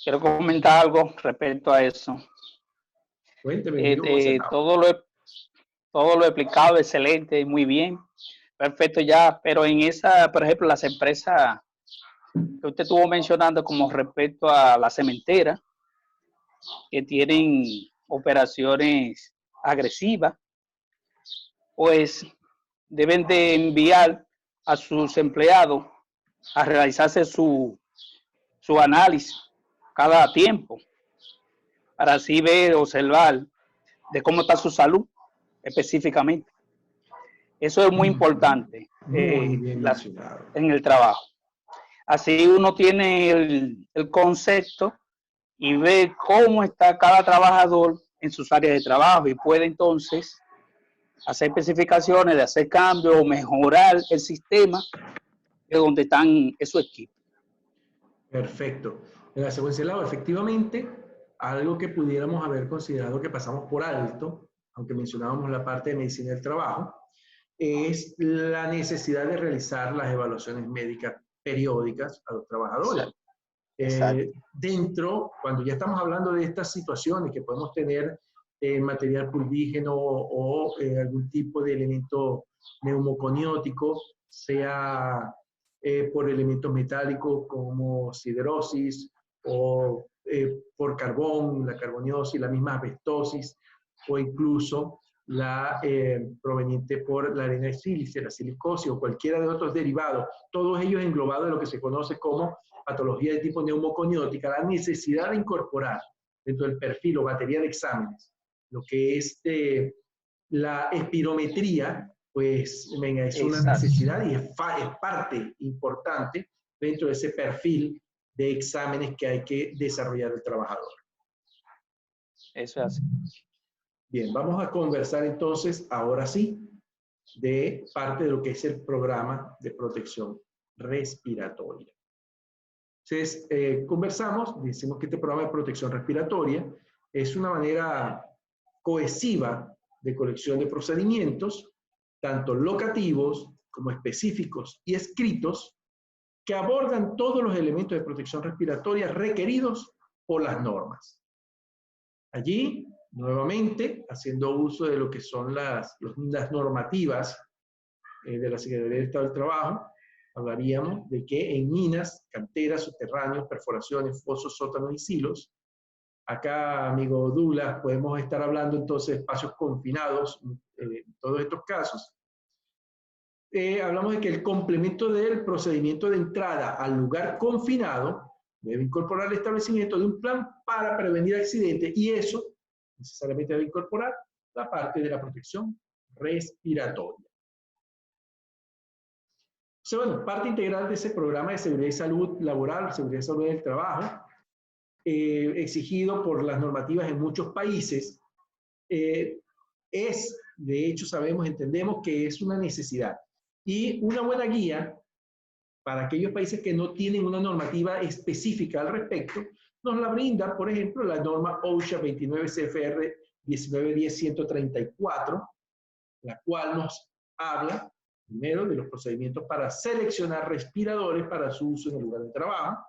Quiero comentar algo respecto a eso. Cuénteme. Todo lo explicado, excelente, muy bien, perfecto ya, pero en esa, por ejemplo, las empresas que usted estuvo mencionando como respecto a la cementera, que tienen operaciones agresivas, pues deben de enviar a sus empleados a realizarse su análisis cada tiempo, para así ver, observar de cómo está su salud específicamente. Eso es muy importante en el trabajo. Así uno tiene el concepto y ve cómo está cada trabajador en sus áreas de trabajo y puede entonces hacer especificaciones de hacer cambios o mejorar el sistema de donde están esos equipos. Perfecto. En la secuencia de lado, efectivamente, algo que pudiéramos haber considerado que pasamos por alto, aunque mencionábamos la parte de medicina del trabajo, es la necesidad de realizar las evaluaciones médicas periódicas a los trabajadores. Dentro, cuando ya estamos hablando de estas situaciones que podemos tener material pulvígeno o algún tipo de elemento neumoconiótico, sea por elementos metálicos como siderosis o por carbón, la carboniosis, la misma asbestosis o incluso la proveniente por la arena de sílice, la silicosis o cualquiera de otros derivados, todos ellos englobados en lo que se conoce como patología de tipo neumoconiótica, la necesidad de incorporar dentro del perfil o batería de exámenes lo que es la espirometría, pues venga, es una necesidad y es parte importante dentro de ese perfil de exámenes que hay que desarrollar el trabajador. Eso es así. Bien, vamos a conversar entonces, ahora sí, de parte de lo que es el programa de protección respiratoria. Entonces, conversamos, decimos que este programa de protección respiratoria es una manera cohesiva de colección de procedimientos, tanto locativos como específicos y escritos, que abordan todos los elementos de protección respiratoria requeridos por las normas. Allí, nuevamente, haciendo uso de lo que son las normativas de la Secretaría de Estado del Trabajo, hablaríamos de que en minas, canteras, subterráneos, perforaciones, fosos, sótanos y silos, acá, amigo Douglas, podemos estar hablando entonces de espacios confinados en todos estos casos. Hablamos de que el complemento del procedimiento de entrada al lugar confinado debe incorporar el establecimiento de un plan para prevenir accidentes y eso necesariamente debe incorporar la parte de la protección respiratoria. O sea, bueno, parte integral de ese programa de seguridad y salud laboral, seguridad y salud del trabajo, exigido por las normativas en muchos países, es, de hecho, entendemos que es una necesidad. Y una buena guía para aquellos países que no tienen una normativa específica al respecto, nos la brinda, por ejemplo, la norma OSHA 29 CFR 1910-134, la cual nos habla Primero, de los procedimientos para seleccionar respiradores para su uso en el lugar de trabajo,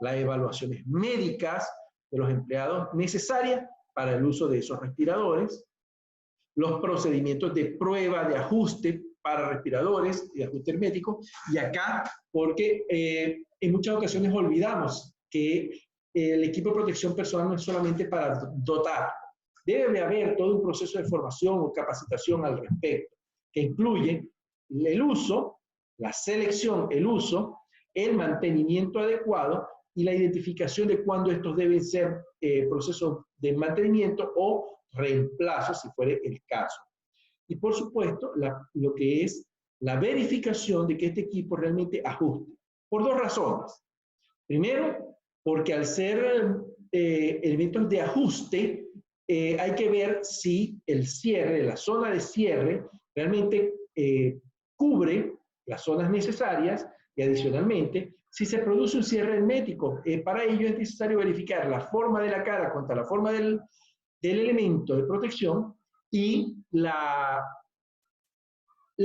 las evaluaciones médicas de los empleados necesarias para el uso de esos respiradores, los procedimientos de prueba de ajuste para respiradores y ajuste hermético, y acá, porque en muchas ocasiones olvidamos que el equipo de protección personal no es solamente para dotar, debe de haber todo un proceso de formación o capacitación al respecto, que incluye el uso, la selección, el uso, el mantenimiento adecuado y la identificación de cuándo estos deben ser procesos de mantenimiento o reemplazo, si fuere el caso. Y por supuesto, lo que es la verificación de que este equipo realmente ajuste. Por dos razones. Primero, porque al ser elementos de ajuste, hay que ver si el cierre, la zona de cierre, realmente cubre las zonas necesarias y adicionalmente, si se produce un cierre hermético, para ello es necesario verificar la forma de la cara contra la forma del elemento de protección y la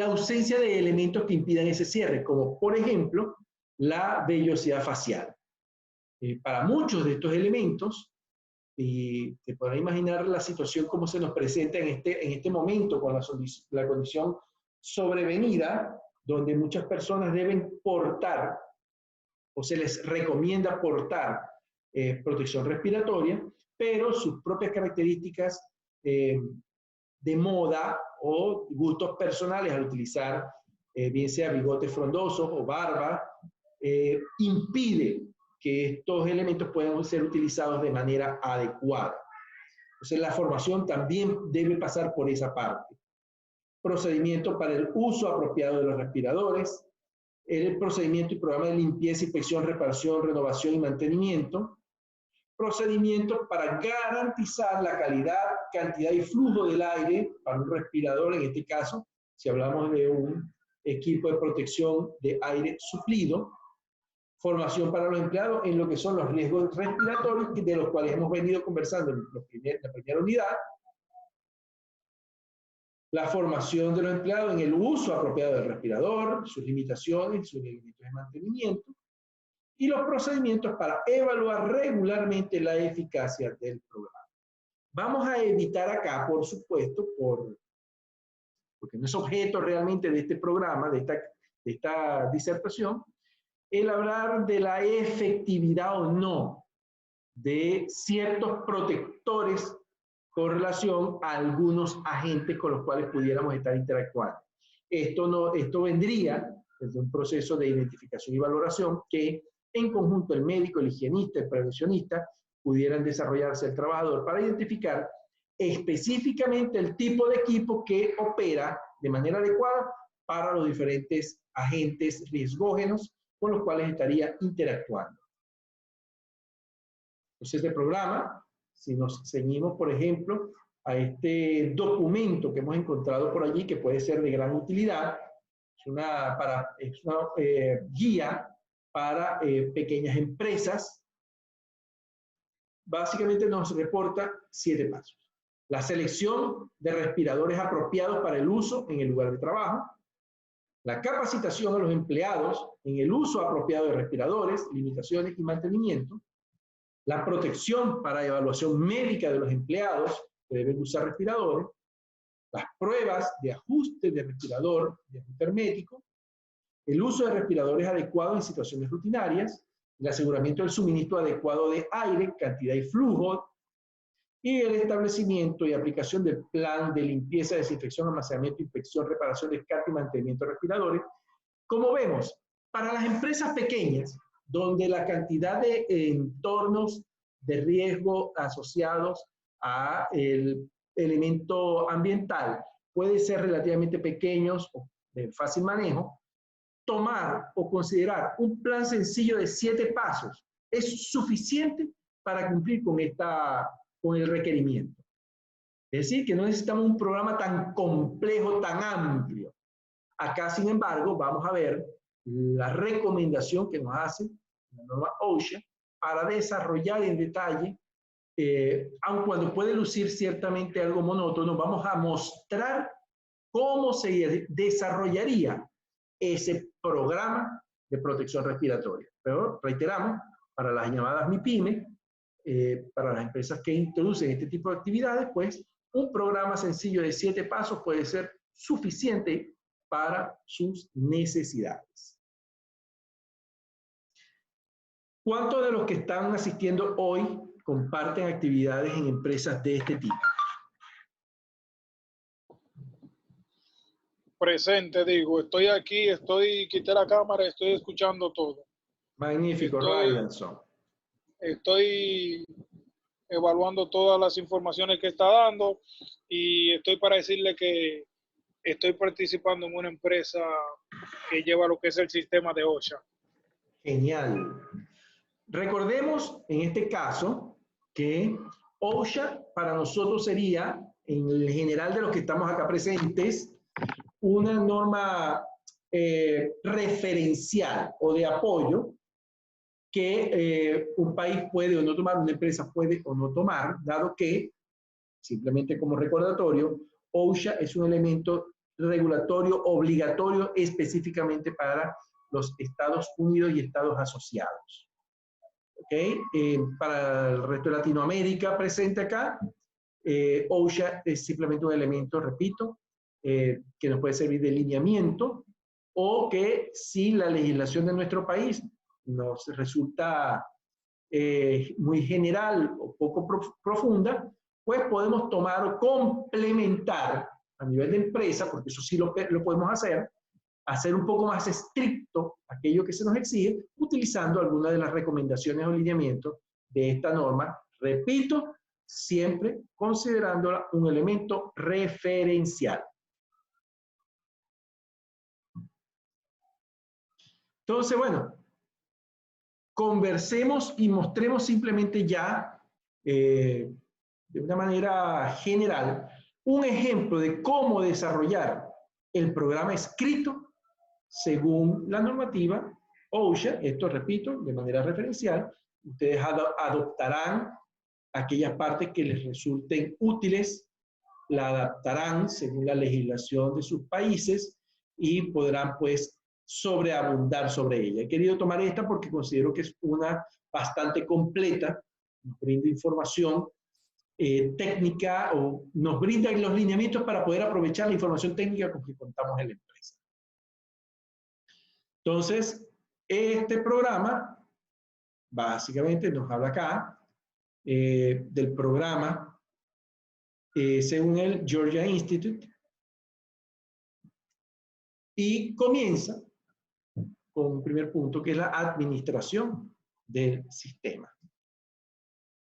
ausencia de elementos que impidan ese cierre, como por ejemplo la vellosidad facial. Para muchos de estos elementos, y te podrás imaginar la situación como se nos presenta en este momento con la condición sobrevenida, donde muchas personas deben portar, o se les recomienda portar protección respiratoria, pero sus propias características de moda o gustos personales al utilizar, bien sea bigotes frondosos o barba, impide que estos elementos puedan ser utilizados de manera adecuada. Entonces, la formación también debe pasar por esa parte. Procedimiento para el uso apropiado de los respiradores, el procedimiento y programa de limpieza, inspección, reparación, renovación y mantenimiento, procedimientos para garantizar la calidad, cantidad y flujo del aire para un respirador, en este caso, si hablamos de un equipo de protección de aire suplido, formación para los empleados en lo que son los riesgos respiratorios, de los cuales hemos venido conversando en la primera unidad, la formación de los empleados en el uso apropiado del respirador, sus limitaciones, sus elementos de mantenimiento, y los procedimientos para evaluar regularmente la eficacia del programa. Vamos a evitar acá, por supuesto, porque no es objeto realmente de este programa, de esta disertación, el hablar de la efectividad o no de ciertos protectores con relación a algunos agentes con los cuales pudiéramos estar interactuando. Esto vendría desde un proceso de identificación y valoración que en conjunto el médico, el higienista, el prevencionista pudieran desarrollarse el trabajador para identificar específicamente el tipo de equipo que opera de manera adecuada para los diferentes agentes riesgógenos con los cuales estaría interactuando. Entonces, este programa, si nos ceñimos, por ejemplo, a este documento que hemos encontrado por allí, que puede ser de gran utilidad, es una guía para pequeñas empresas, básicamente nos reporta 7 pasos. La selección de respiradores apropiados para el uso en el lugar de trabajo, la capacitación a los empleados en el uso apropiado de respiradores, limitaciones y mantenimiento, la protección para evaluación médica de los empleados que deben usar respiradores, las pruebas de ajuste de respirador, de ajuste hermético, el uso de respiradores adecuados en situaciones rutinarias, el aseguramiento del suministro adecuado de aire, cantidad y flujo, y el establecimiento y aplicación del plan de limpieza, desinfección, almacenamiento, inspección, reparación, descarte y mantenimiento de respiradores. Como vemos, para las empresas pequeñas, donde la cantidad de entornos de riesgo asociados a el elemento ambiental puede ser relativamente pequeños o de fácil manejo, tomar o considerar un plan sencillo de 7 pasos es suficiente para cumplir con el requerimiento. Es decir, que no necesitamos un programa tan complejo, tan amplio. Acá, sin embargo, vamos a ver la recomendación que nos hace la norma OSHA para desarrollar en detalle, aun cuando puede lucir ciertamente algo monótono, vamos a mostrar cómo se desarrollaría ese programa de protección respiratoria. Pero reiteramos, para las llamadas MIPYME, para las empresas que introducen este tipo de actividades, pues un programa sencillo de 7 pasos puede ser suficiente para sus necesidades. ¿Cuántos de los que están asistiendo hoy comparten actividades en empresas de este tipo? Presente, digo, estoy aquí, quité la cámara, estoy escuchando todo. Magnífico, Ryanson. Estoy evaluando todas las informaciones que está dando y estoy para decirle que estoy participando en una empresa que lleva lo que es el sistema de OSHA. Genial. Recordemos en este caso que OSHA para nosotros sería, en el general de los que estamos acá presentes, una norma referencial o de apoyo que un país puede o no tomar, una empresa puede o no tomar, dado que, simplemente como recordatorio, OSHA es un elemento regulatorio obligatorio específicamente para los Estados Unidos y Estados asociados. ¿Okay? Para el resto de Latinoamérica presente acá, OSHA es simplemente un elemento, repito, que nos puede servir de lineamiento, o que si la legislación de nuestro país nos resulta muy general o poco profunda, pues podemos tomar o complementar a nivel de empresa, porque eso sí lo podemos hacer un poco más estricto aquello que se nos exige, utilizando algunas de las recomendaciones o lineamientos de esta norma, repito, siempre considerándola un elemento referencial. Entonces, bueno, conversemos y mostremos simplemente ya, de una manera general, un ejemplo de cómo desarrollar el programa escrito según la normativa OSHA. Esto, repito, de manera referencial. Ustedes adoptarán aquellas partes que les resulten útiles, la adaptarán según la legislación de sus países y podrán, pues, sobreabundar sobre ella. He querido tomar esta porque considero que es una bastante completa, nos brinda información técnica o nos brinda los lineamientos para poder aprovechar la información técnica con que contamos en la empresa. Entonces, este programa básicamente nos habla acá del programa según el Georgia Institute y comienza con un primer punto que es la administración del sistema.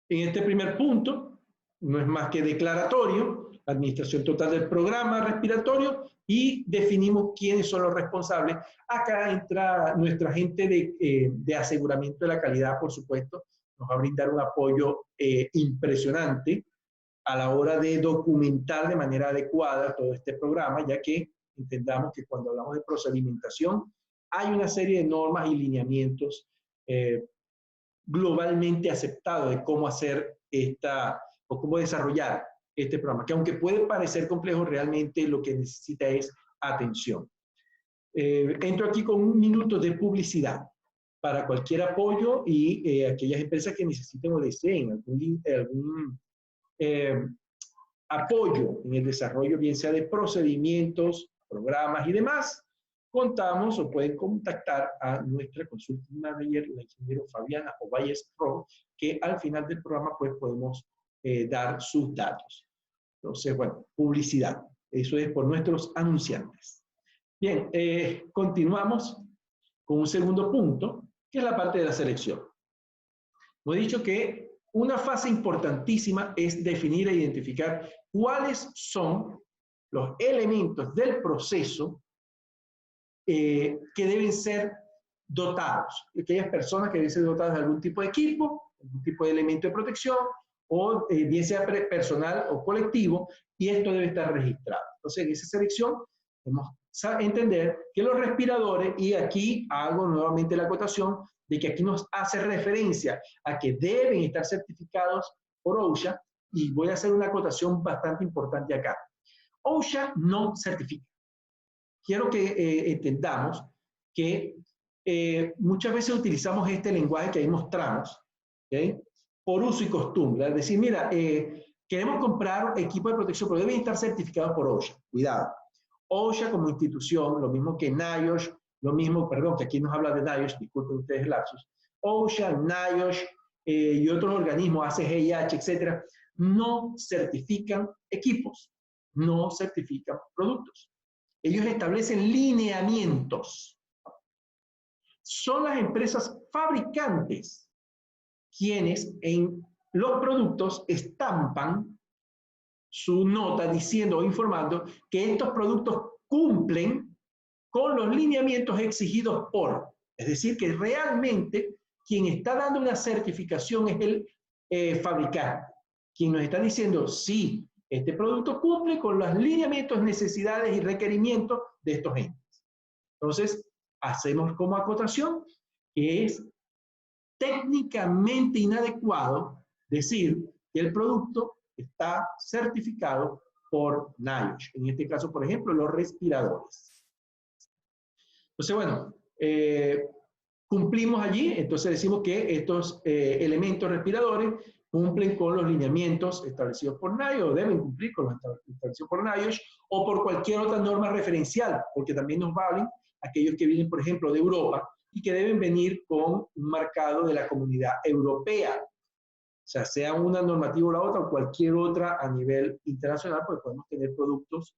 En este primer punto, no es más que declaratorio, administración total del programa respiratorio y definimos quiénes son los responsables. Acá entra nuestra gente de aseguramiento de la calidad, por supuesto, nos va a brindar un apoyo impresionante a la hora de documentar de manera adecuada todo este programa, ya que entendamos que cuando hablamos de procedimentación, hay una serie de normas y lineamientos globalmente aceptados de cómo hacer o cómo desarrollar este programa, que aunque puede parecer complejo, realmente lo que necesita es atención. Entro aquí con un minuto de publicidad para cualquier apoyo y aquellas empresas que necesiten o deseen algún apoyo en el desarrollo, bien sea de procedimientos, programas y demás, contamos o pueden contactar a nuestra consulting manager, la ingeniero Fabiana Ovalles Pro, que al final del programa pues podemos dar sus datos. Entonces, bueno, publicidad. Eso es por nuestros anunciantes. Bien, continuamos con un segundo punto, que es la parte de la selección. Hemos dicho que una fase importantísima es definir e identificar cuáles son los elementos del proceso que deben ser dotados. Aquellas personas que deben ser dotadas de algún tipo de equipo, algún tipo de elemento de protección, o bien sea personal o colectivo, y esto debe estar registrado. Entonces, en esa selección, debemos entender que los respiradores, y aquí hago nuevamente la acotación, de que aquí nos hace referencia a que deben estar certificados por OSHA, y voy a hacer una acotación bastante importante acá. OSHA no certifica. Quiero que entendamos que muchas veces utilizamos este lenguaje que ahí mostramos, ¿okay? Por uso y costumbre. Es decir, mira, queremos comprar equipo de protección, pero deben estar certificados por OSHA. Cuidado. OSHA como institución, lo mismo que NIOSH, lo mismo, perdón, que aquí nos habla de NIOSH, disculpen ustedes el lapsus, OSHA, NIOSH y otros organismos, ACGIH, etcétera, no certifican equipos, no certifican productos. Ellos establecen lineamientos. Son las empresas fabricantes quienes en los productos estampan su nota diciendo o informando que estos productos cumplen con los lineamientos exigidos por. Es decir, que realmente quien está dando una certificación es el fabricante. Quien nos está diciendo, sí, este producto cumple con los lineamientos, necesidades y requerimientos de estos entes. Entonces, hacemos como acotación que es técnicamente inadecuado decir que el producto está certificado por NIOSH. En este caso, por ejemplo, los respiradores. Entonces, bueno, cumplimos allí, entonces decimos que estos elementos respiradores cumplen con los lineamientos establecidos por NIOSH o deben cumplir con los establecidos por NIOSH o por cualquier otra norma referencial, porque también nos valen aquellos que vienen, por ejemplo, de Europa y que deben venir con un marcado de la Comunidad Europea. O sea, sea una normativa o la otra o cualquier otra a nivel internacional, porque podemos tener productos,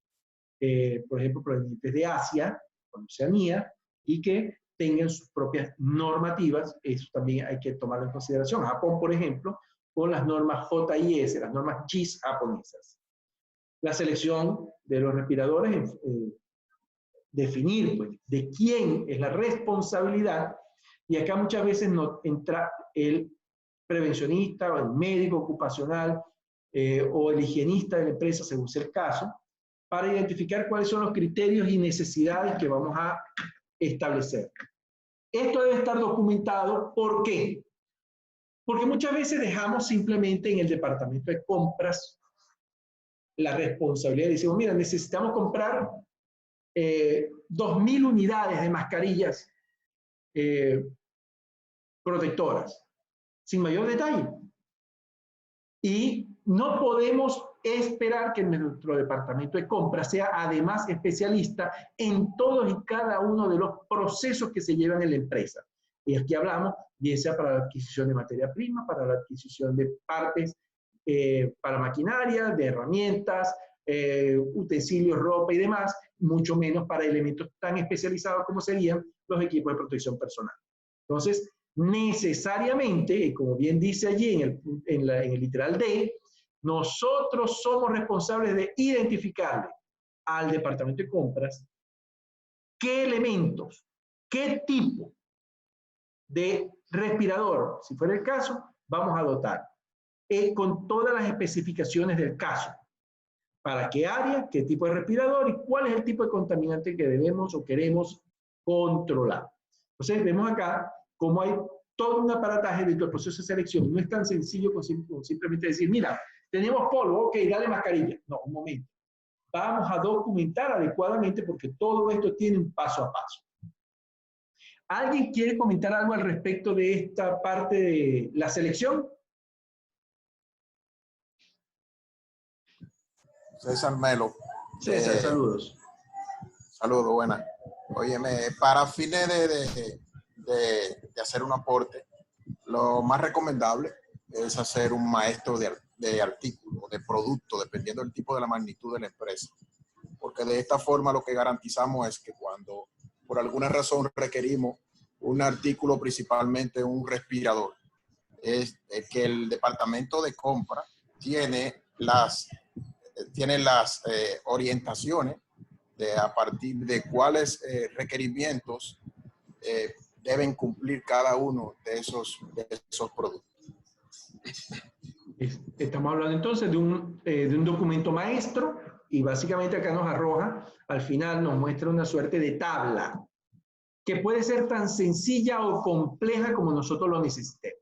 por ejemplo, provenientes de Asia, con Oceanía, y que tengan sus propias normativas. Eso también hay que tomarlo en consideración. Japón, por ejemplo, con las normas JIS, las normas JIS japonesas. La selección de los respiradores, definir pues, de quién es la responsabilidad, y acá muchas veces no entra el prevencionista o el médico ocupacional o el higienista de la empresa, según sea el caso, para identificar cuáles son los criterios y necesidades que vamos a establecer. Esto debe estar documentado. ¿Por qué? Porque muchas veces dejamos simplemente en el departamento de compras la responsabilidad y decimos, mira, necesitamos comprar 2.000 unidades de mascarillas protectoras, sin mayor detalle. Y no podemos esperar que nuestro departamento de compras sea además especialista en todos y cada uno de los procesos que se llevan en la empresa. Y aquí hablamos, bien sea para la adquisición de materia prima, para la adquisición de partes para maquinaria, de herramientas, utensilios, ropa y demás, mucho menos para elementos tan especializados como serían los equipos de protección personal. Entonces, necesariamente, como bien dice allí en el literal D, nosotros somos responsables de identificarle al departamento de compras qué elementos, qué tipo de respirador, si fuera el caso, vamos a dotar, con todas las especificaciones del caso. ¿Para qué área? ¿Qué tipo de respirador? ¿Y cuál es el tipo de contaminante que debemos o queremos controlar? Entonces, vemos acá cómo hay todo un aparataje dentro del proceso de selección. No es tan sencillo como simplemente decir, mira, tenemos polvo, ok, dale mascarilla. No, un momento. Vamos a documentar adecuadamente porque todo esto tiene un paso a paso. ¿Alguien quiere comentar algo al respecto de esta parte de la selección? César Melo. César, saludos. Saludos, buenas. Óyeme, para fines de hacer un aporte, lo más recomendable es hacer un maestro de artículo, de producto, dependiendo del tipo de la magnitud de la empresa. Porque de esta forma lo que garantizamos es que cuando por alguna razón requerimos un artículo, principalmente un respirador, es que el departamento de compra tiene las orientaciones a partir de cuáles requerimientos deben cumplir cada uno de esos productos. Estamos hablando entonces de un documento maestro y básicamente acá nos arroja, al final nos muestra una suerte de tabla que puede ser tan sencilla o compleja como nosotros lo necesitemos.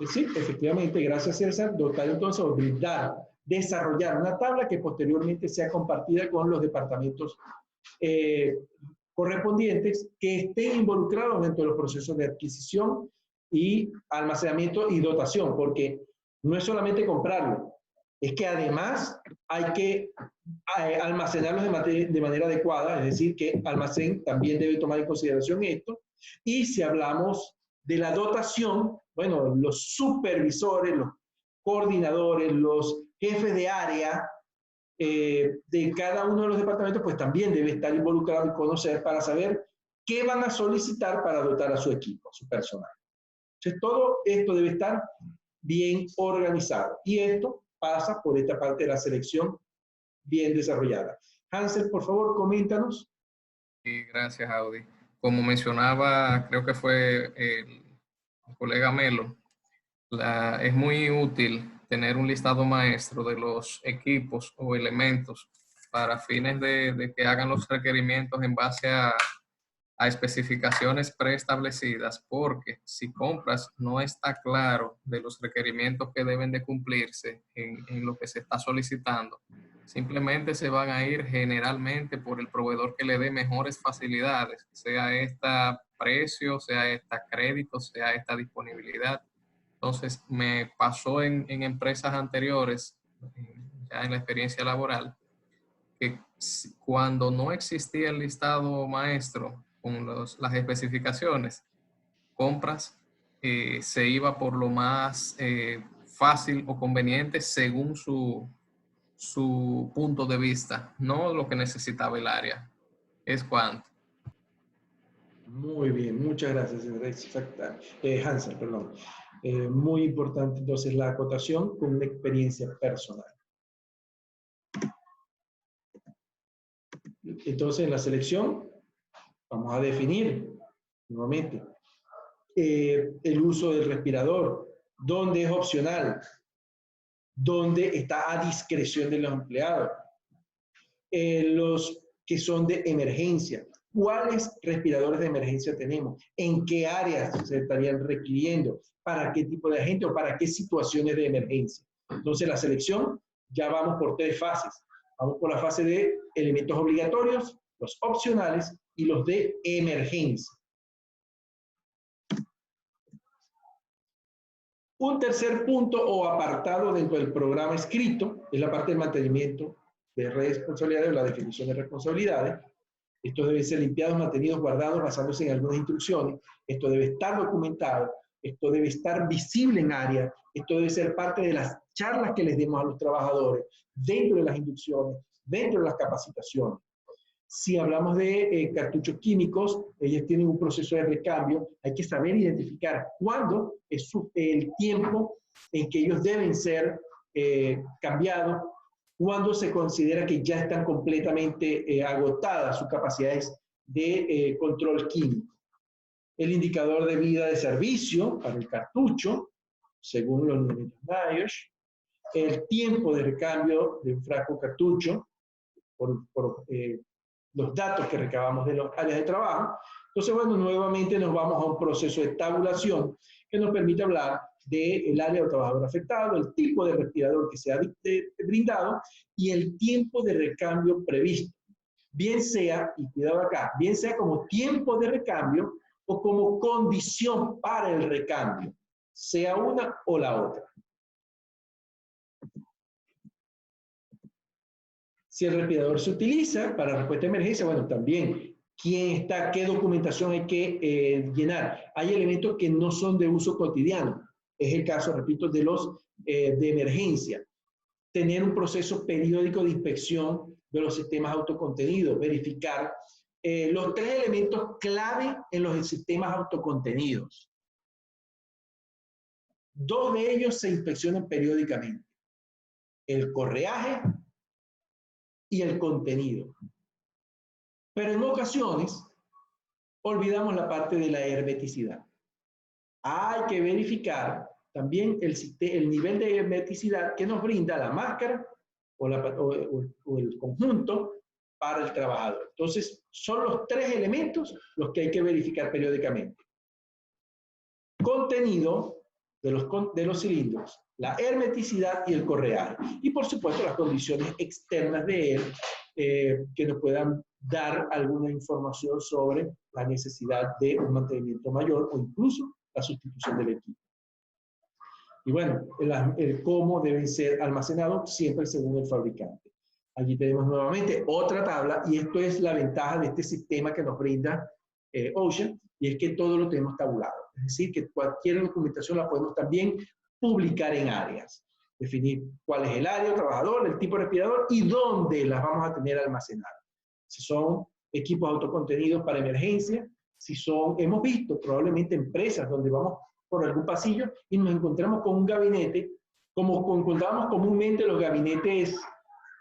Sí, efectivamente, gracias César, dotar entonces o brindar, desarrollar una tabla que posteriormente sea compartida con los departamentos correspondientes que estén involucrados dentro de los procesos de adquisición y almacenamiento y dotación, porque no es solamente comprarlo, es que además hay que almacenarlos de manera adecuada, es decir, que almacén también debe tomar en consideración esto. Y si hablamos de la dotación, bueno, los supervisores, los coordinadores, los jefes de área de cada uno de los departamentos, pues también debe estar involucrado y conocer para saber qué van a solicitar para dotar a su equipo, a su personal. Entonces, todo esto debe estar bien organizado. Y esto pasa por esta parte de la selección bien desarrollada. Hansel, por favor, coméntanos. Sí, gracias, Audi. Como mencionaba, creo que fue el colega Melo, es muy útil tener un listado maestro de los equipos o elementos para fines de que hagan los requerimientos en base a especificaciones preestablecidas, porque si compras no está claro de los requerimientos que deben de cumplirse en lo que se está solicitando, simplemente se van a ir generalmente por el proveedor que le dé mejores facilidades, sea esta precio, sea esta crédito, sea esta disponibilidad. Entonces, me pasó en empresas anteriores, ya en la experiencia laboral, que cuando no existía el listado maestro con las especificaciones, compras se iba por lo más fácil o conveniente según su punto de vista, no lo que necesitaba el área. Es cuanto. Muy bien, muchas gracias, Hansel, perdón. Muy importante entonces la acotación con una experiencia personal. Entonces, en la selección, vamos a definir nuevamente el uso del respirador, dónde es opcional, dónde está a discreción de los empleados, los que son de emergencia, cuáles respiradores de emergencia tenemos, en qué áreas se estarían requiriendo, para qué tipo de agente o para qué situaciones de emergencia. Entonces, la selección, ya vamos por 3 fases. Vamos por la fase de elementos obligatorios, los opcionales y los de emergencia. Un tercer punto o apartado dentro del programa escrito es la parte del mantenimiento de responsabilidades o la definición de responsabilidades. Estos deben ser limpiados, mantenidos, guardados, basándose en algunas instrucciones. Esto debe estar documentado. Esto debe estar visible en área. Esto debe ser parte de las charlas que les demos a los trabajadores, dentro de las inducciones, dentro de las capacitaciones. Si hablamos de cartuchos químicos, ellos tienen un proceso de recambio. Hay que saber identificar cuándo es el tiempo en que ellos deben ser cambiados, cuando se considera que ya están completamente agotadas sus capacidades de control químico. El indicador de vida de servicio para el cartucho, según los números NIOSH, el tiempo de recambio de un frasco cartucho, por los datos que recabamos de las áreas de trabajo. Entonces, bueno, nuevamente nos vamos a un proceso de tabulación que nos permite hablar del área del trabajador afectado, el tipo de respirador que se ha brindado y el tiempo de recambio previsto. Bien sea, y cuidado acá, bien sea como tiempo de recambio o como condición para el recambio, sea una o la otra. Si el respirador se utiliza para respuesta de emergencia, bueno, también quién está, qué documentación hay que llenar. Hay elementos que no son de uso cotidiano. Es el caso, repito, de los de emergencia. Tener un proceso periódico de inspección de los sistemas autocontenidos, verificar los 3 elementos clave en los sistemas autocontenidos. 2 de ellos se inspeccionan periódicamente. El correaje y el contenido. Pero en ocasiones olvidamos la parte de la hermeticidad. Hay que verificar también el nivel de hermeticidad que nos brinda la máscara o el conjunto para el trabajador. Entonces, son los 3 elementos los que hay que verificar periódicamente. Contenido, de los cilindros, la hermeticidad y el correaje. Y por supuesto las condiciones externas de él que nos puedan dar alguna información sobre la necesidad de un mantenimiento mayor o incluso la sustitución del equipo. Y bueno, el cómo deben ser almacenados siempre según el fabricante. Aquí tenemos nuevamente otra tabla y esto es la ventaja de este sistema que nos brinda Ocean, y es que todo lo tenemos tabulado. Es decir, que cualquier documentación la podemos también publicar en áreas. Definir cuál es el área, el trabajador, el tipo de respirador y dónde las vamos a tener almacenadas. Si son equipos autocontenidos para emergencia, si son, hemos visto probablemente empresas donde vamos por algún pasillo y nos encontramos con un gabinete, como encontramos comúnmente los gabinetes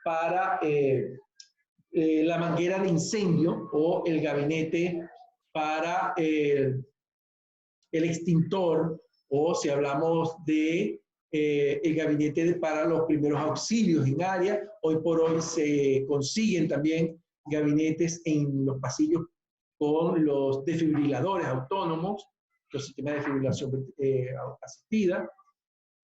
para la manguera de incendio o el gabinete para el extintor, o si hablamos de el gabinete para los primeros auxilios en área. Hoy por hoy se consiguen también gabinetes en los pasillos con los desfibriladores autónomos, los sistemas de desfibrilación asistida.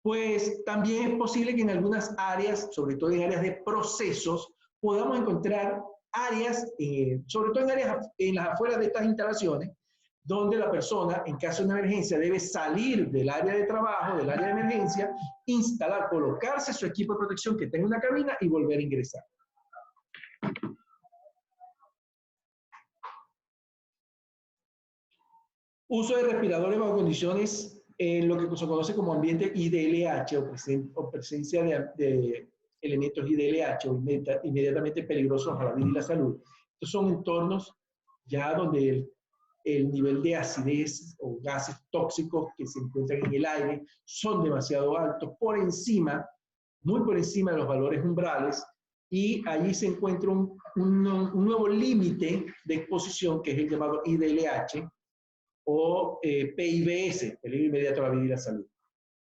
Pues también es posible que en algunas áreas, sobre todo en áreas de procesos, podamos encontrar áreas, sobre todo en áreas en las afueras de estas instalaciones, donde la persona, en caso de una emergencia, debe salir del área de trabajo, del área de emergencia, instalar, colocarse su equipo de protección que tenga una cabina y volver a ingresar. Uso de respiradores bajo condiciones en lo que se conoce como ambiente IDLH o presencia de elementos IDLH o inmediatamente peligrosos a la vida y la salud. Estos son entornos ya donde el nivel de acidez o gases tóxicos que se encuentran en el aire son demasiado altos, por encima, muy por encima de los valores umbrales, y allí se encuentra un nuevo límite de exposición que es el llamado IDLH o PIBS, peligro inmediato a la vida y la salud.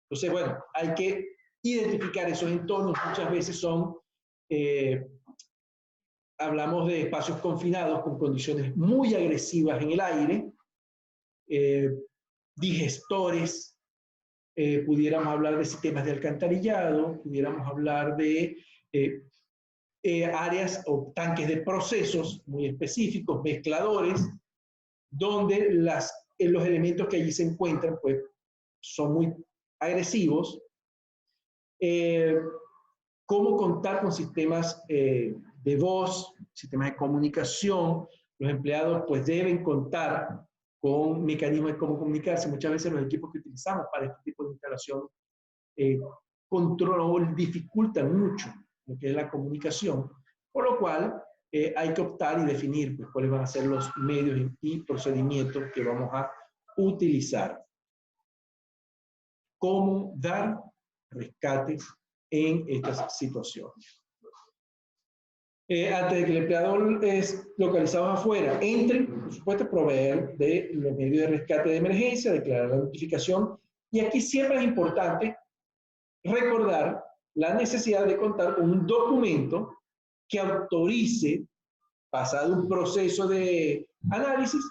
Entonces, bueno, hay que identificar esos entornos. Muchas veces son, hablamos de espacios confinados con condiciones muy agresivas en el aire, digestores, pudiéramos hablar de sistemas de alcantarillado, pudiéramos hablar de áreas o tanques de procesos muy específicos, mezcladores, donde los elementos que allí se encuentran pues, son muy agresivos. Cómo contar con sistemas de voz, sistemas de comunicación. Los empleados pues deben contar con mecanismos de cómo comunicarse. Muchas veces los equipos que utilizamos para este tipo de instalación controlan o dificultan mucho lo que es la comunicación, por lo cual hay que optar y definir pues, cuáles van a ser los medios y procedimientos que vamos a utilizar. Cómo dar rescates en estas situaciones. Antes de que el empleador es localizado afuera, entre, por supuesto, proveer de los medios de rescate de emergencia, declarar la notificación, y aquí siempre es importante recordar la necesidad de contar con un documento que autorice, pasado un proceso de análisis,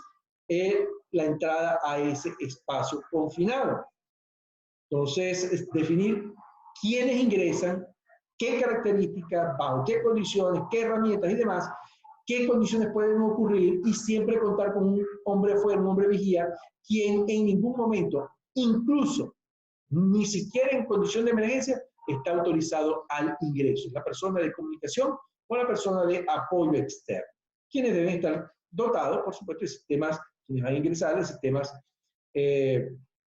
la entrada a ese espacio confinado. Entonces, definir quiénes ingresan, qué características, bajo qué condiciones, qué herramientas y demás, qué condiciones pueden ocurrir, y siempre contar con un hombre afuera, un hombre vigía, quien en ningún momento, incluso ni siquiera en condición de emergencia, está autorizado al ingreso. La persona de comunicación o la persona de apoyo externo, quienes deben estar dotados, por supuesto, de sistemas, quienes van a ingresar, de sistemas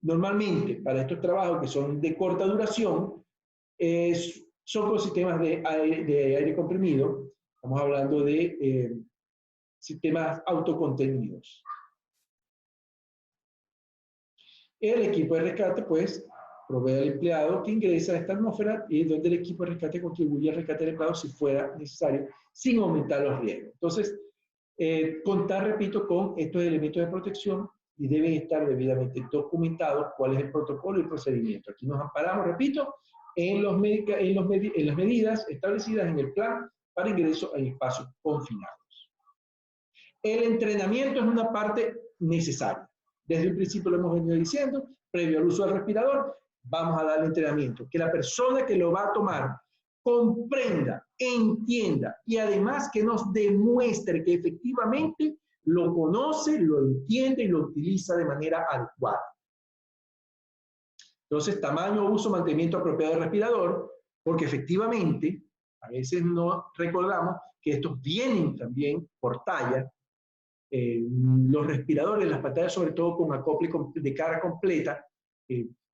normalmente para estos trabajos que son de corta duración, son con sistemas de aire comprimido. Estamos hablando de sistemas autocontenidos. El equipo de rescate, pues, provee al empleado que ingresa a esta atmósfera y donde el equipo de rescate contribuye al rescate del empleado si fuera necesario, sin aumentar los riesgos. Entonces, contar, repito, con estos elementos de protección y deben estar debidamente documentados cuál es el protocolo y el procedimiento. Aquí nos amparamos, repito, en las medidas establecidas en el plan para ingreso a espacios confinados. El entrenamiento es una parte necesaria. Desde un principio lo hemos venido diciendo, previo al uso del respirador, vamos a darle entrenamiento. Que la persona que lo va a tomar comprenda, entienda y además que nos demuestre que efectivamente lo conoce, lo entiende y lo utiliza de manera adecuada. Entonces, tamaño, uso, mantenimiento apropiado del respirador, porque efectivamente, a veces no recordamos que estos vienen también por talla. Los respiradores, las pantallas, sobre todo con acople de carga completa,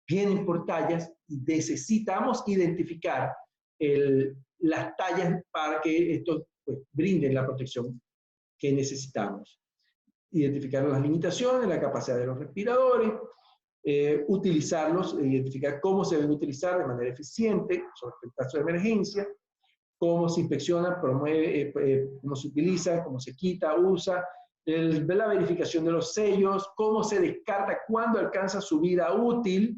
vienen por tallas y necesitamos identificar las tallas para que estos pues, brinden la protección que necesitamos. Identificar las limitaciones, la capacidad de los respiradores, utilizarlos, identificar cómo se deben utilizar de manera eficiente, sobre el caso de emergencia, cómo se inspecciona, promueve, cómo se utiliza, cómo se quita, usa, la verificación de los sellos, cómo se descarta, cuándo alcanza su vida útil.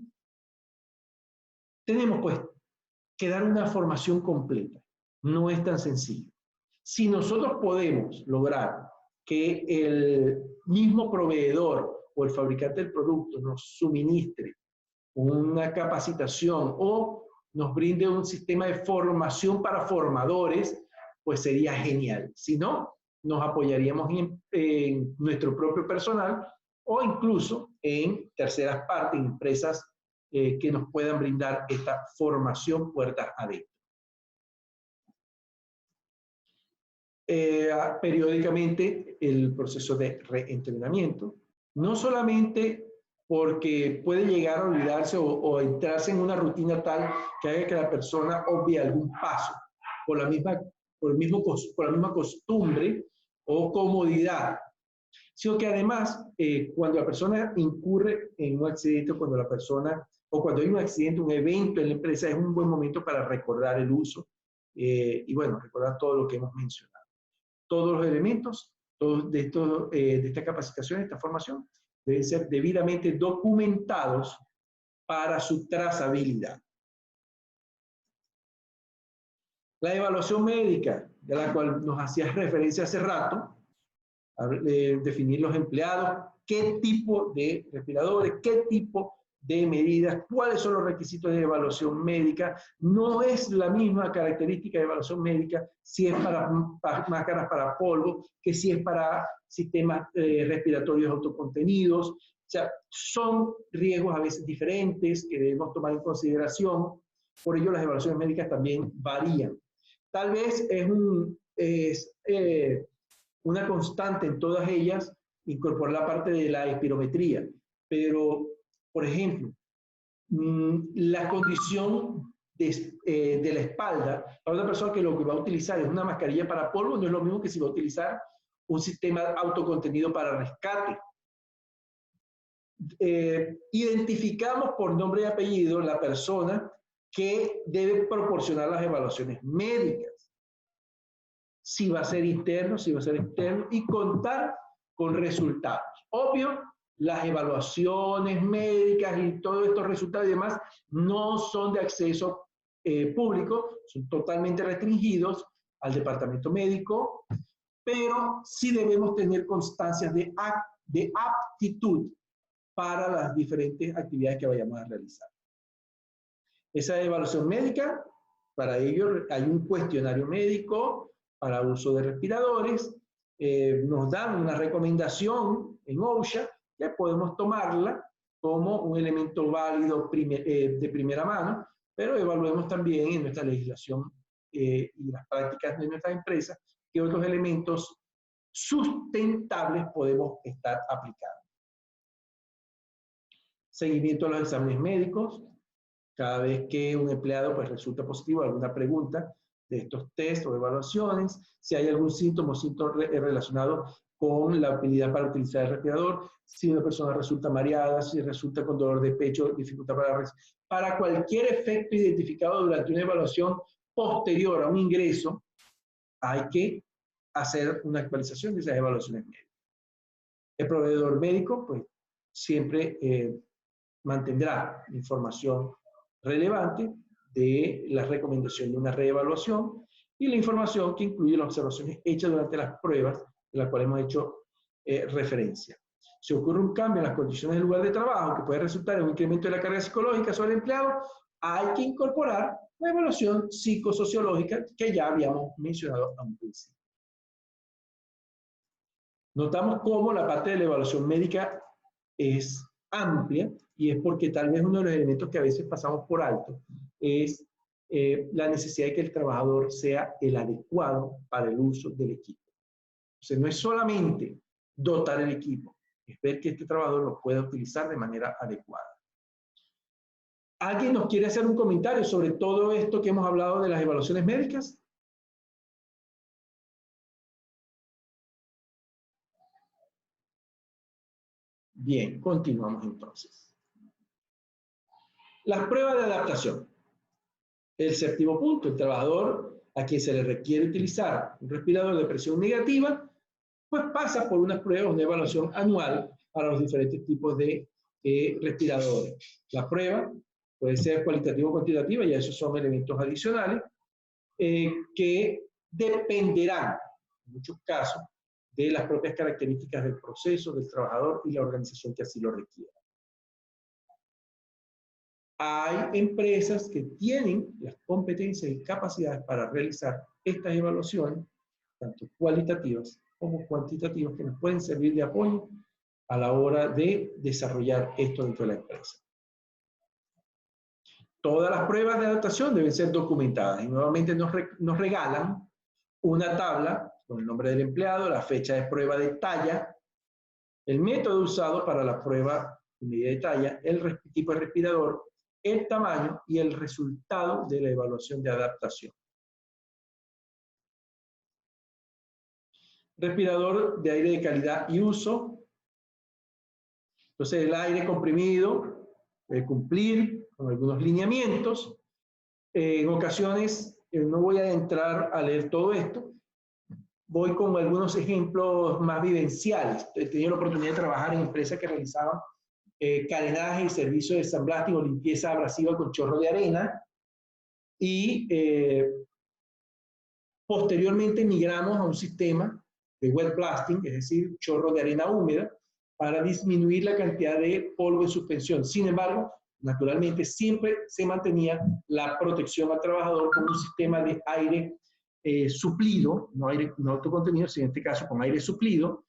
Tenemos pues que dar una formación completa. No es tan sencillo. Si nosotros podemos lograr que el mismo proveedor o el fabricante del producto nos suministre una capacitación o nos brinde un sistema de formación para formadores, pues sería genial. Si no, nos apoyaríamos en nuestro propio personal o incluso en terceras partes, en empresas que nos puedan brindar esta formación puertas adentro. Periódicamente el proceso de reentrenamiento, no solamente porque puede llegar a olvidarse o entrarse en una rutina tal que haga que la persona obvie algún paso por la misma costumbre o comodidad, sino que además cuando la persona incurre en un accidente, cuando hay un accidente, un evento en la empresa, es un buen momento para recordar el uso y bueno, recordar todo lo que hemos mencionado. Todos los elementos de esta capacitación, de esta formación, deben ser debidamente documentados para su trazabilidad. La evaluación médica, de la cual nos hacías referencia hace rato, definir los empleados, qué tipo de respiradores, qué tipo de medidas, cuáles son los requisitos de evaluación médica. No es la misma característica de evaluación médica si es para máscaras para polvo, que si es para sistemas respiratorios autocontenidos. O sea, son riesgos a veces diferentes que debemos tomar en consideración. Por ello, las evaluaciones médicas también varían. Tal vez es una constante en todas ellas incorporar la parte de la espirometría, pero por ejemplo, la condición de la espalda, para una persona que lo que va a utilizar es una mascarilla para polvo, no es lo mismo que si va a utilizar un sistema autocontenido para rescate. Identificamos por nombre y apellido la persona que debe proporcionar las evaluaciones médicas. Si va a ser interno, si va a ser externo, y contar con resultados. Obvio, las evaluaciones médicas y todos estos resultados y demás no son de acceso público, son totalmente restringidos al departamento médico, pero sí debemos tener constancias de aptitud para las diferentes actividades que vayamos a realizar. Esa evaluación médica, para ello hay un cuestionario médico para uso de respiradores, nos dan una recomendación en OSHA, que podemos tomarla como un elemento válido de primera mano, pero evaluemos también en nuestra legislación y las prácticas de nuestras empresas qué otros elementos sustentables podemos estar aplicando. Seguimiento a los exámenes médicos. Cada vez que un empleado pues, resulta positivo a alguna pregunta de estos test o evaluaciones, si hay algún síntoma relacionado con la habilidad para utilizar el respirador, si una persona resulta mareada, si resulta con dolor de pecho, dificultad para cualquier efecto identificado durante una evaluación posterior a un ingreso, hay que hacer una actualización de esas evaluaciones médicas. El proveedor médico, pues, siempre mantendrá información relevante de la recomendación de una reevaluación y la información que incluye las observaciones hechas durante las pruebas de las cuales hemos hecho referencia. Si ocurre un cambio en las condiciones del lugar de trabajo que puede resultar en un incremento de la carga psicológica sobre el empleado, hay que incorporar la evaluación psicosociológica que ya habíamos mencionado a un principio. Notamos cómo la parte de la evaluación médica es amplia y es porque tal vez uno de los elementos que a veces pasamos por alto es la necesidad de que el trabajador sea el adecuado para el uso del equipo. O sea, no es solamente dotar el equipo, es ver que este trabajador lo pueda utilizar de manera adecuada. ¿Alguien nos quiere hacer un comentario sobre todo esto que hemos hablado de las evaluaciones médicas? Bien, continuamos entonces. Las pruebas de adaptación. El séptimo punto, el trabajador a quien se le requiere utilizar un respirador de presión negativa, pues pasa por unas pruebas, una evaluación anual para los diferentes tipos de respiradores. La prueba puede ser cualitativa o cuantitativa, y esos son elementos adicionales que dependerán, en muchos casos, de las propias características del proceso, del trabajador y la organización que así lo requiera. Hay empresas que tienen las competencias y capacidades para realizar estas evaluaciones, tanto cualitativas como cuantitativas, que nos pueden servir de apoyo a la hora de desarrollar esto dentro de la empresa. Todas las pruebas de adaptación deben ser documentadas y nuevamente nos regalan una tabla con el nombre del empleado, la fecha de prueba de talla, el método usado para la prueba de medida de talla, el tipo de respirador, el tamaño y el resultado de la evaluación de adaptación. Respirador de aire de calidad y uso. Entonces el aire comprimido debe cumplir con algunos lineamientos. En ocasiones, no voy a entrar a leer todo esto, voy con algunos ejemplos más vivenciales. He tenido la oportunidad de trabajar en empresas que realizaban carenaje y servicio de sandblasting o limpieza abrasiva con chorro de arena, y posteriormente migramos a un sistema de wet blasting, es decir, chorro de arena húmeda, para disminuir la cantidad de polvo en suspensión. Sin embargo, naturalmente siempre se mantenía la protección al trabajador con un sistema de aire suplido, no autocontenido, sino en este caso con aire suplido,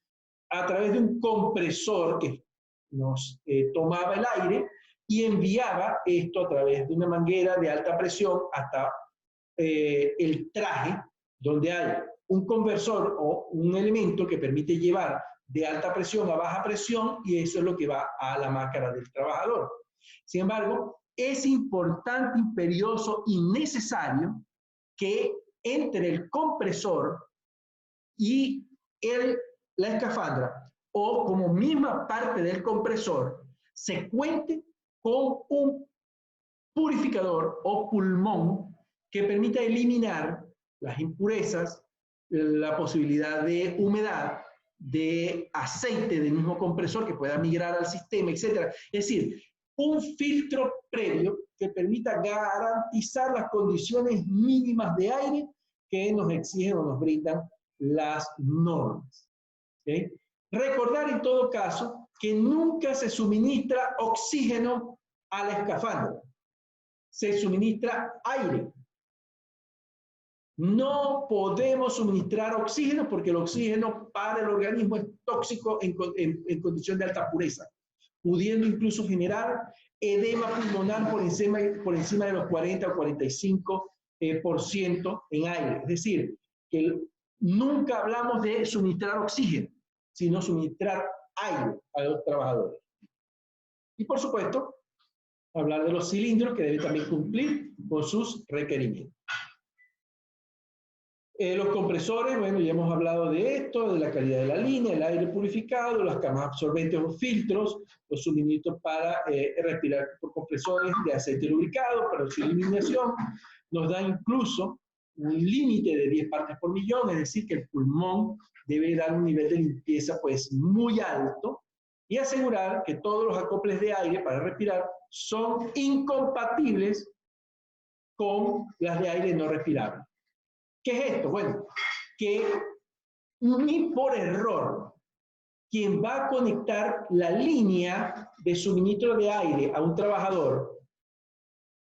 a través de un compresor que nos tomaba el aire y enviaba esto a través de una manguera de alta presión hasta el traje, donde hay un conversor o un elemento que permite llevar de alta presión a baja presión, y eso es lo que va a la máscara del trabajador. Sin embargo, es importante, imperioso y necesario que entre el compresor y la escafandra, o como misma parte del compresor, se cuente con un purificador o pulmón que permita eliminar las impurezas, la posibilidad de humedad, de aceite del mismo compresor que pueda migrar al sistema, etc. Es decir, un filtro previo que permita garantizar las condiciones mínimas de aire que nos exigen o nos brindan las normas. ¿Okay? Recordar en todo caso que nunca se suministra oxígeno a la escafandra, se suministra aire. No podemos suministrar oxígeno porque el oxígeno para el organismo es tóxico en condición de alta pureza, pudiendo incluso generar edema pulmonar por encima de los 40 o 45% en aire. Es decir, que nunca hablamos de suministrar oxígeno, sino suministrar aire a los trabajadores. Y por supuesto, hablar de los cilindros que deben también cumplir con sus requerimientos. Los compresores, bueno, ya hemos hablado de esto, de la calidad de la línea, el aire purificado, las camas absorbentes o filtros, los suministros para respirar por compresores de aceite lubricado, para su eliminación. Nos da incluso un límite de 10 partes por millón, es decir, que el pulmón debe dar un nivel de limpieza pues muy alto, y asegurar que todos los acoples de aire para respirar son incompatibles con las de aire no respirable. ¿Qué es esto? Bueno, que ni por error quien va a conectar la línea de suministro de aire a un trabajador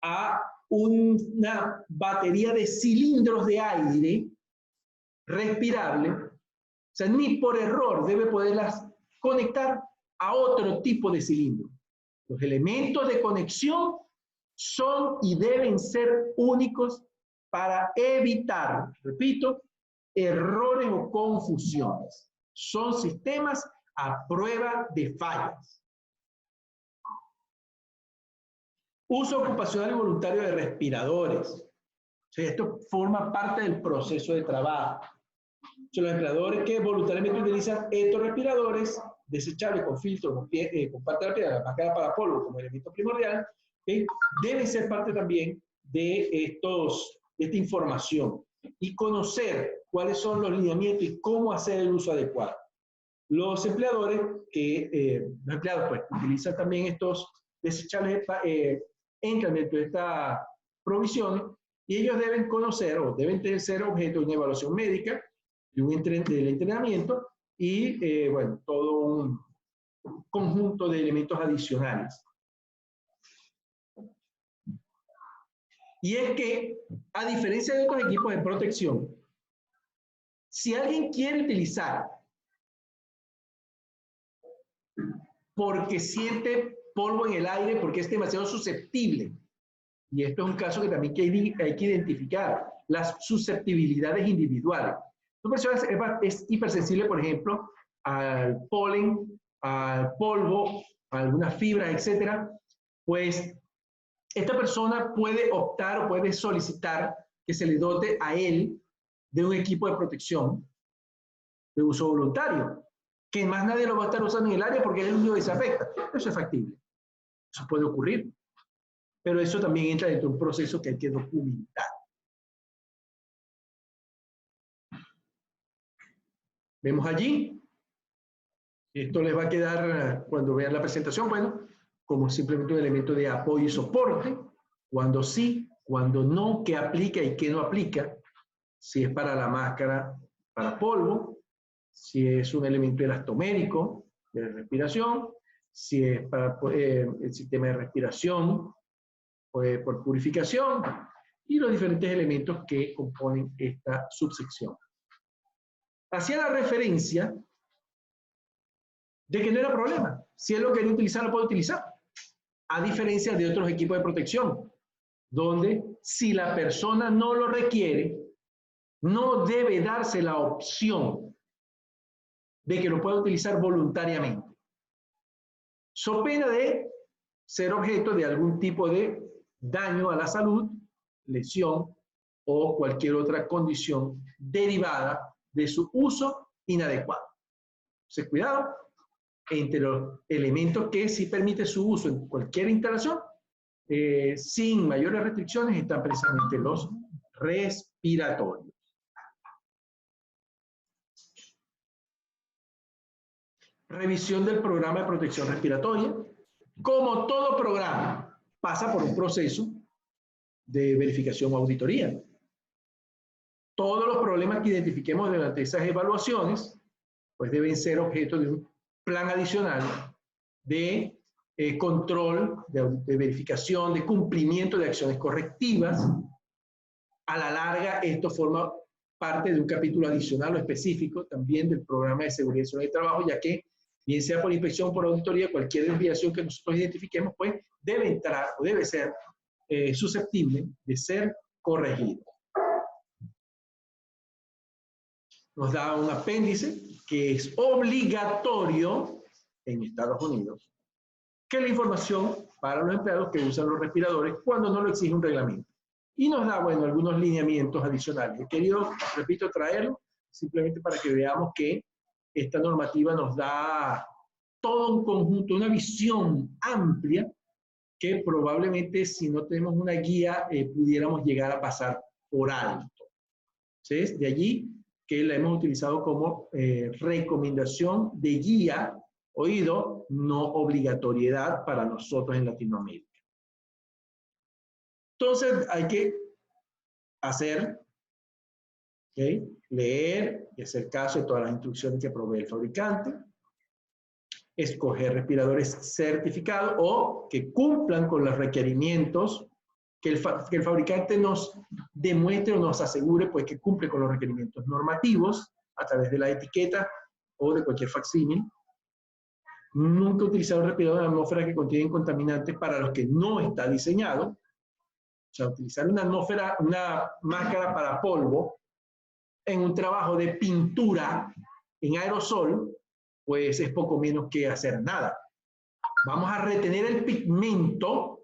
a una batería de cilindros de aire respirable, o sea, ni por error debe poderlas conectar a otro tipo de cilindro. Los elementos de conexión son y deben ser únicos para evitar, repito, errores o confusiones. Son sistemas a prueba de fallas. Uso ocupacional y voluntario de respiradores. O sea, esto forma parte del proceso de trabajo. Son los empleadores que voluntariamente utilizan estos respiradores desechables con filtro, con parte de la piedra, la máscara para polvo como elemento primordial, deben ser parte también de esta información y conocer cuáles son los lineamientos y cómo hacer el uso adecuado. Los empleadores los empleados pues utilizan también estos desechables, entran dentro de esta provisión y ellos deben conocer o deben ser objeto de una evaluación médica, del entrenamiento y, bueno, todo un conjunto de elementos adicionales. Y es que, a diferencia de otros equipos de protección, si alguien quiere utilizar porque siente polvo en el aire, porque es demasiado susceptible, y esto es un caso que también hay que identificar, las susceptibilidades individuales. Una persona es hipersensible, por ejemplo, al polen, al polvo, a algunas fibras, etcétera, pues esta persona puede optar o puede solicitar que se le dote a él de un equipo de protección de uso voluntario, que más nadie lo va a estar usando en el área porque él es el único que se afecta. Eso es factible. Eso puede ocurrir. Pero eso también entra dentro de un proceso que hay que documentar. Vemos allí. Esto les va a quedar cuando vean la presentación, bueno, como simplemente un elemento de apoyo y soporte. Cuando sí, cuando no, qué aplica y qué no aplica. Si es para la máscara, para polvo. Si es un elemento elastomérico de respiración. Si es para el sistema de respiración por purificación. Y los diferentes elementos que componen esta subsección. Hacía la referencia de que no era problema. Si él lo quería utilizar, lo puede utilizar. A diferencia de otros equipos de protección, donde si la persona no lo requiere, no debe darse la opción de que lo pueda utilizar voluntariamente. So pena de ser objeto de algún tipo de daño a la salud, lesión o cualquier otra condición derivada de su uso inadecuado. Entonces, cuidado. Entre los elementos que sí permite su uso en cualquier instalación, sin mayores restricciones, están precisamente los respiratorios. Revisión del programa de protección respiratoria. Como todo programa, pasa por un proceso de verificación o auditoría. Todos los problemas que identifiquemos durante esas evaluaciones, pues deben ser objeto de un plan adicional de control, de verificación, de cumplimiento de acciones correctivas. A la larga, esto forma parte de un capítulo adicional o específico también del programa de seguridad y salud de trabajo, ya que, bien sea por inspección o por auditoría, cualquier desviación que nosotros identifiquemos, pues debe entrar o debe ser susceptible de ser corregido. Nos da un apéndice que es obligatorio en Estados Unidos, que es la información para los empleados que usan los respiradores cuando no lo exige un reglamento. Y nos da, bueno, algunos lineamientos adicionales. He querido, repito, traerlo simplemente para que veamos que esta normativa nos da todo un conjunto, una visión amplia que probablemente si no tenemos una guía pudiéramos llegar a pasar por alto. ¿Sí? De allí que la hemos utilizado como recomendación de guía, oído, no obligatoriedad para nosotros en Latinoamérica. Entonces hay que hacer, ¿okay? Leer y hacer caso de todas las instrucciones que provee el fabricante, escoger respiradores certificados o que cumplan con los requerimientos, que el fabricante nos demuestre o nos asegure pues, que cumple con los requerimientos normativos a través de la etiqueta o de cualquier facsímil. Nunca utilizar un respirador en atmósfera que contiene contaminantes para los que no está diseñado. O sea, utilizar una máscara para polvo en un trabajo de pintura en aerosol, pues es poco menos que hacer nada. Vamos a retener el pigmento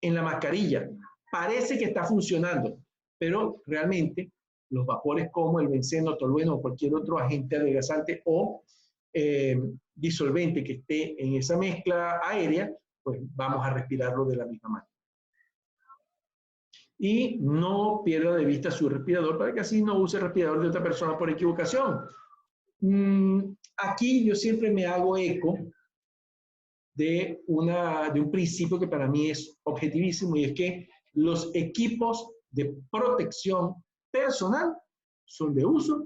en la mascarilla. Parece que está funcionando, pero realmente los vapores como el benceno, tolueno o cualquier otro agente adelgazante o disolvente que esté en esa mezcla aérea, pues vamos a respirarlo de la misma manera. Y no pierda de vista su respirador para que así no use el respirador de otra persona por equivocación. Aquí yo siempre me hago eco de un principio que para mí es objetivísimo, y es que los equipos de protección personal son de uso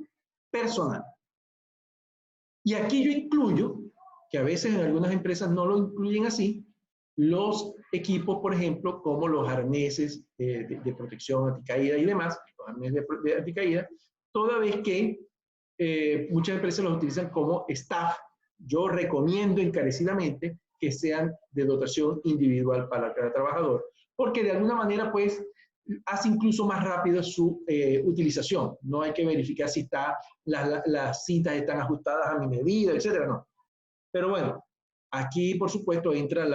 personal. Y aquí yo incluyo, que a veces en algunas empresas no lo incluyen así, los equipos, por ejemplo, como los arneses de protección anticaída y demás, los arneses de anticaída, toda vez que muchas empresas los utilizan como staff. Yo recomiendo encarecidamente que sean de dotación individual para cada trabajador, porque de alguna manera, pues, hace incluso más rápido su utilización. No hay que verificar si las cintas están ajustadas a mi medida, etcétera, no. Pero bueno, aquí, por supuesto, entra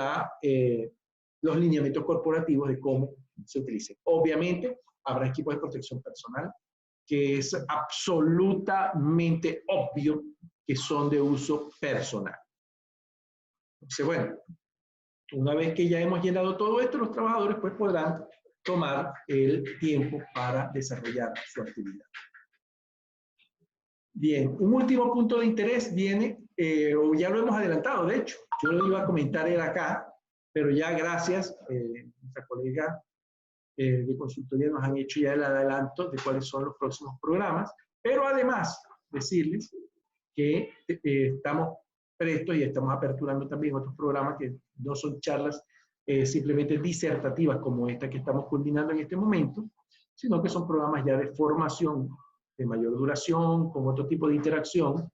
los lineamientos corporativos de cómo se utilicen. Obviamente, habrá equipos de protección personal que es absolutamente obvio que son de uso personal. Entonces, bueno, una vez que ya hemos llenado todo esto, los trabajadores pues podrán tomar el tiempo para desarrollar su actividad. Bien, un último punto de interés viene, o ya lo hemos adelantado, de hecho, yo lo iba a comentar era acá, pero ya gracias, nuestra colega de consultoría nos han hecho ya el adelanto de cuáles son los próximos programas, pero además decirles que estamos prestos y estamos aperturando también otros programas que no son charlas simplemente disertativas como esta que estamos culminando en este momento, sino que son programas ya de formación de mayor duración, con otro tipo de interacción,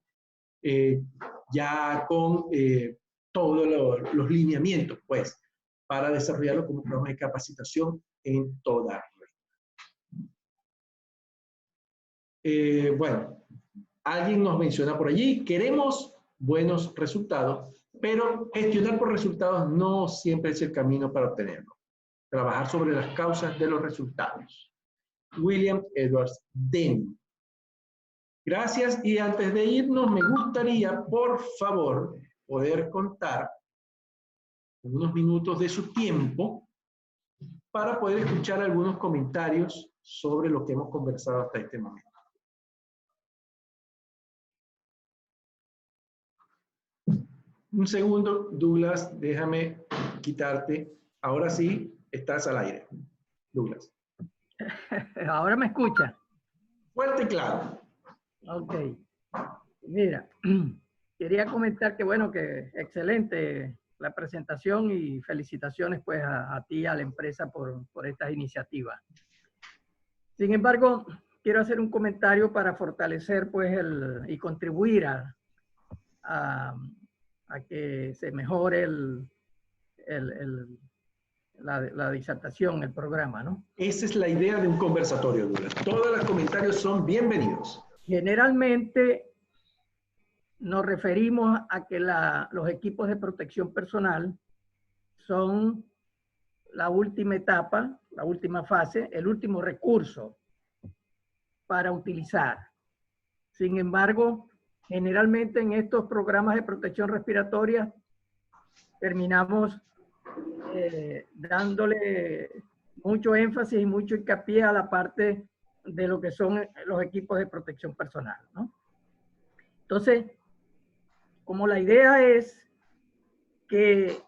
ya con todos los lineamientos, pues, para desarrollarlo como programa de capacitación en toda red. Bueno, alguien nos menciona por allí, queremos buenos resultados, pero gestionar por resultados no siempre es el camino para obtenerlo. Trabajar sobre las causas de los resultados. William Edwards Denny. Gracias, y antes de irnos me gustaría, por favor, poder contar unos minutos de su tiempo para poder escuchar algunos comentarios sobre lo que hemos conversado hasta este momento. Un segundo, Douglas, déjame quitarte. Ahora sí, estás al aire. Douglas. Ahora me escucha. Fuerte y claro. Ok. Mira, quería comentar que bueno, que excelente la presentación y felicitaciones pues a ti y a la empresa por estas iniciativas. Sin embargo, quiero hacer un comentario para fortalecer pues y contribuir a que se mejore la disertación, el programa, ¿no? Esa es la idea de un conversatorio, Douglas. Todos los comentarios son bienvenidos. Generalmente nos referimos a que los equipos de protección personal son la última etapa, la última fase, el último recurso para utilizar. Sin embargo, generalmente en estos programas de protección respiratoria terminamos dándole mucho énfasis y mucho hincapié a la parte de lo que son los equipos de protección personal, ¿no? Entonces, como la idea es que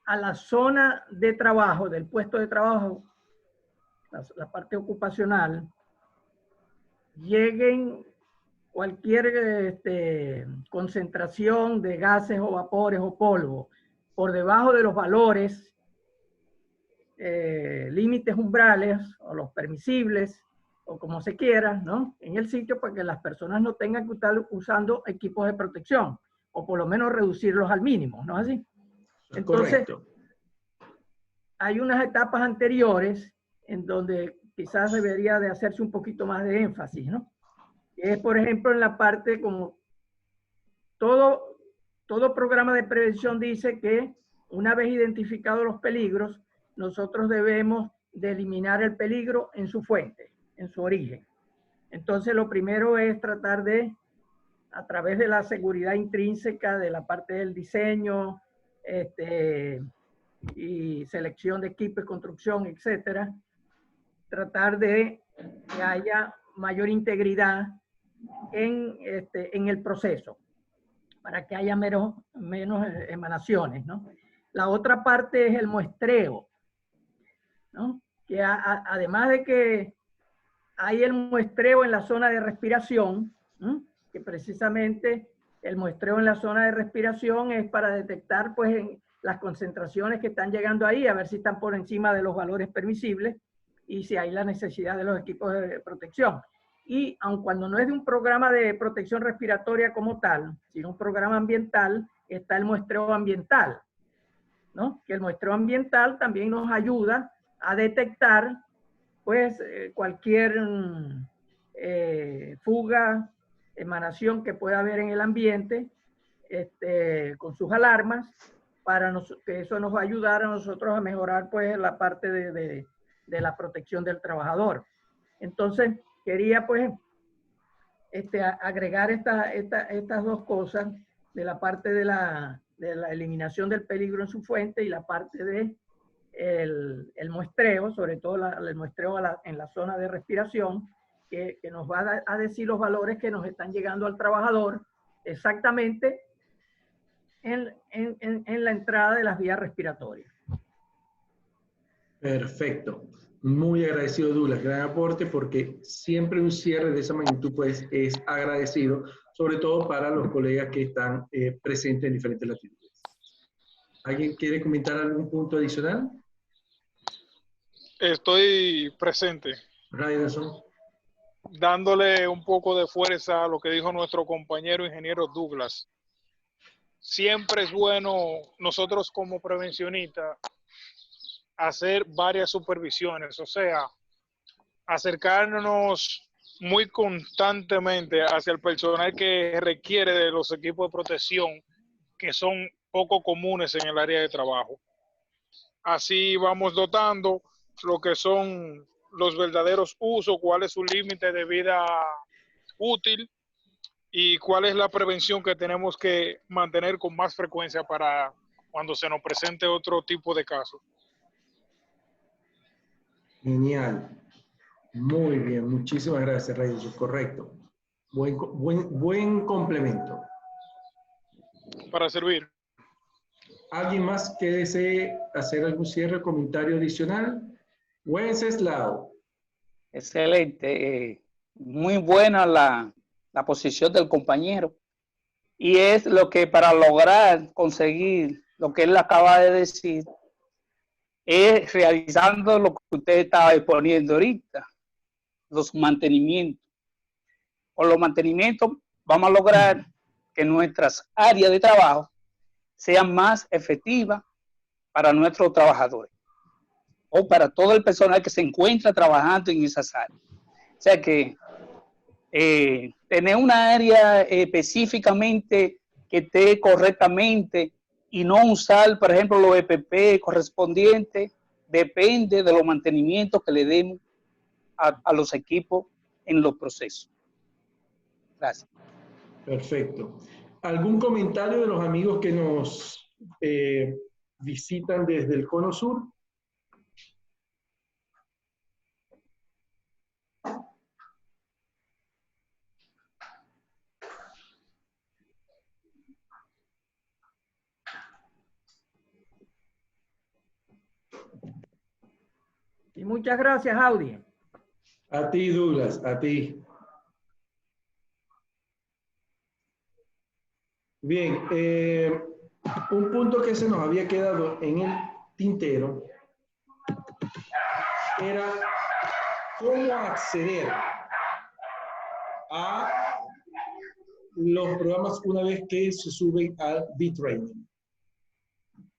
a la zona de trabajo, del puesto de trabajo, la parte ocupacional, lleguen cualquier concentración de gases o vapores o polvo por debajo de los valores, límites umbrales o los permisibles, o como se quiera, ¿no? En el sitio, para que las personas no tengan que estar usando equipos de protección, o por lo menos reducirlos al mínimo, ¿no es así? Entonces, correcto. hay unas etapas anteriores en donde quizás debería de hacerse un poquito más de énfasis, ¿no? Es, por ejemplo, en la parte como todo programa de prevención dice que una vez identificados los peligros, nosotros debemos de eliminar el peligro en su fuente, en su origen. Entonces, lo primero es tratar de, a través de la seguridad intrínseca, de la parte del diseño, y selección de equipos, construcción, etcétera, tratar de que haya mayor integridad en el proceso, para que haya menos emanaciones, ¿no? La otra parte es el muestreo, ¿no? Que además de que hay el muestreo en la zona de respiración, ¿no? Que precisamente el muestreo en la zona de respiración es para detectar pues las concentraciones que están llegando ahí, a ver si están por encima de los valores permisibles y si hay la necesidad de los equipos de protección. Y aun cuando no es de un programa de protección respiratoria como tal, sino un programa ambiental, está el muestreo ambiental, ¿no? Que el muestreo ambiental también nos ayuda a detectar pues cualquier fuga, emanación que pueda haber en el ambiente, con sus alarmas, para que eso nos va a ayudar a nosotros a mejorar pues la parte de la protección del trabajador. Entonces, quería pues agregar estas dos cosas, de la parte de la eliminación del peligro en su fuente y la parte de el muestreo, sobre todo el muestreo en la zona de respiración, que nos va a decir los valores que nos están llegando al trabajador exactamente en la entrada de las vías respiratorias. Perfecto. Muy agradecido, Douglas. Gran aporte, porque siempre un cierre de esa magnitud pues, es agradecido, sobre todo para los colegas que están presentes en diferentes latitudes. ¿Alguien quiere comentar algún punto adicional? Estoy presente. Raiderson. Dándole un poco de fuerza a lo que dijo nuestro compañero ingeniero Douglas. Siempre es bueno nosotros como prevencionistas hacer varias supervisiones, o sea, acercarnos muy constantemente hacia el personal que requiere de los equipos de protección que son poco comunes en el área de trabajo. Así vamos dotando lo que son los verdaderos usos, cuál es su límite de vida útil y cuál es la prevención que tenemos que mantener con más frecuencia para cuando se nos presente otro tipo de caso. Genial. Muy bien. Muchísimas gracias, Raiderson. Correcto. Buen complemento. Para servir. ¿Alguien más que desee hacer algún cierre o comentario adicional? Wenceslao. Excelente. Muy buena la posición del compañero. Y es lo que para lograr conseguir lo que él acaba de decir, es realizando lo que usted estaba exponiendo ahorita, los mantenimientos. Con los mantenimientos vamos a lograr que nuestras áreas de trabajo sean más efectivas para nuestros trabajadores o para todo el personal que se encuentra trabajando en esas áreas. O sea que tener una área específicamente que esté correctamente y no usar, por ejemplo, los EPP correspondientes, depende de los mantenimientos que le demos a los equipos en los procesos. Gracias. Perfecto. ¿Algún comentario de los amigos que nos visitan desde el Cono Sur? Y muchas gracias, Audi. A ti, Douglas, a ti. Bien, un punto que se nos había quedado en el tintero era cómo acceder a los programas una vez que se suben al B-Training.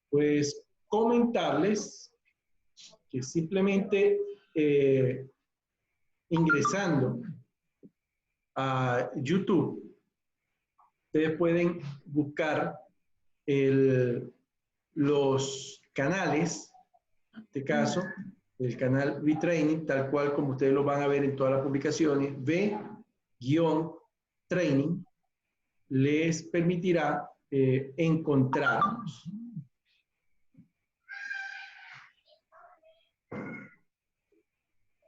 Pues comentarles que simplemente ingresando a YouTube, ustedes pueden buscar los canales, en este caso, el canal B-Training, tal cual como ustedes lo van a ver en todas las publicaciones, B-Training, les permitirá encontrarnos.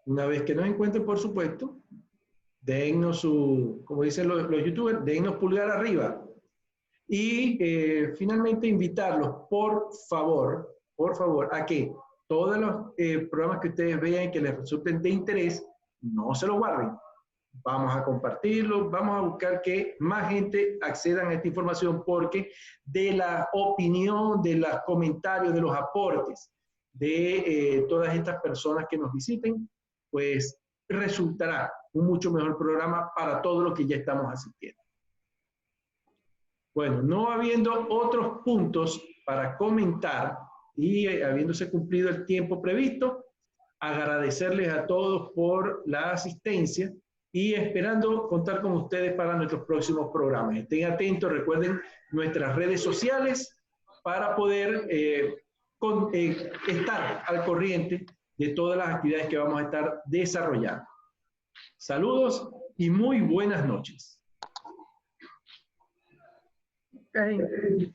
Una vez que nos encuentren, por supuesto, dennos su, como dicen los youtubers, dennos pulgar arriba. Y finalmente invitarlos, por favor, a que todos los programas que ustedes vean que les resulten de interés, no se los guarden. Vamos a compartirlo, vamos a buscar que más gente acceda a esta información, porque de la opinión, de los comentarios, de los aportes de todas estas personas que nos visiten, pues resultará un mucho mejor programa para todo lo que ya estamos asistiendo. Bueno, no habiendo otros puntos para comentar y habiéndose cumplido el tiempo previsto, agradecerles a todos por la asistencia y esperando contar con ustedes para nuestros próximos programas. Estén atentos, recuerden nuestras redes sociales para poder estar al corriente de todas las actividades que vamos a estar desarrollando. Saludos y muy buenas noches. Okay.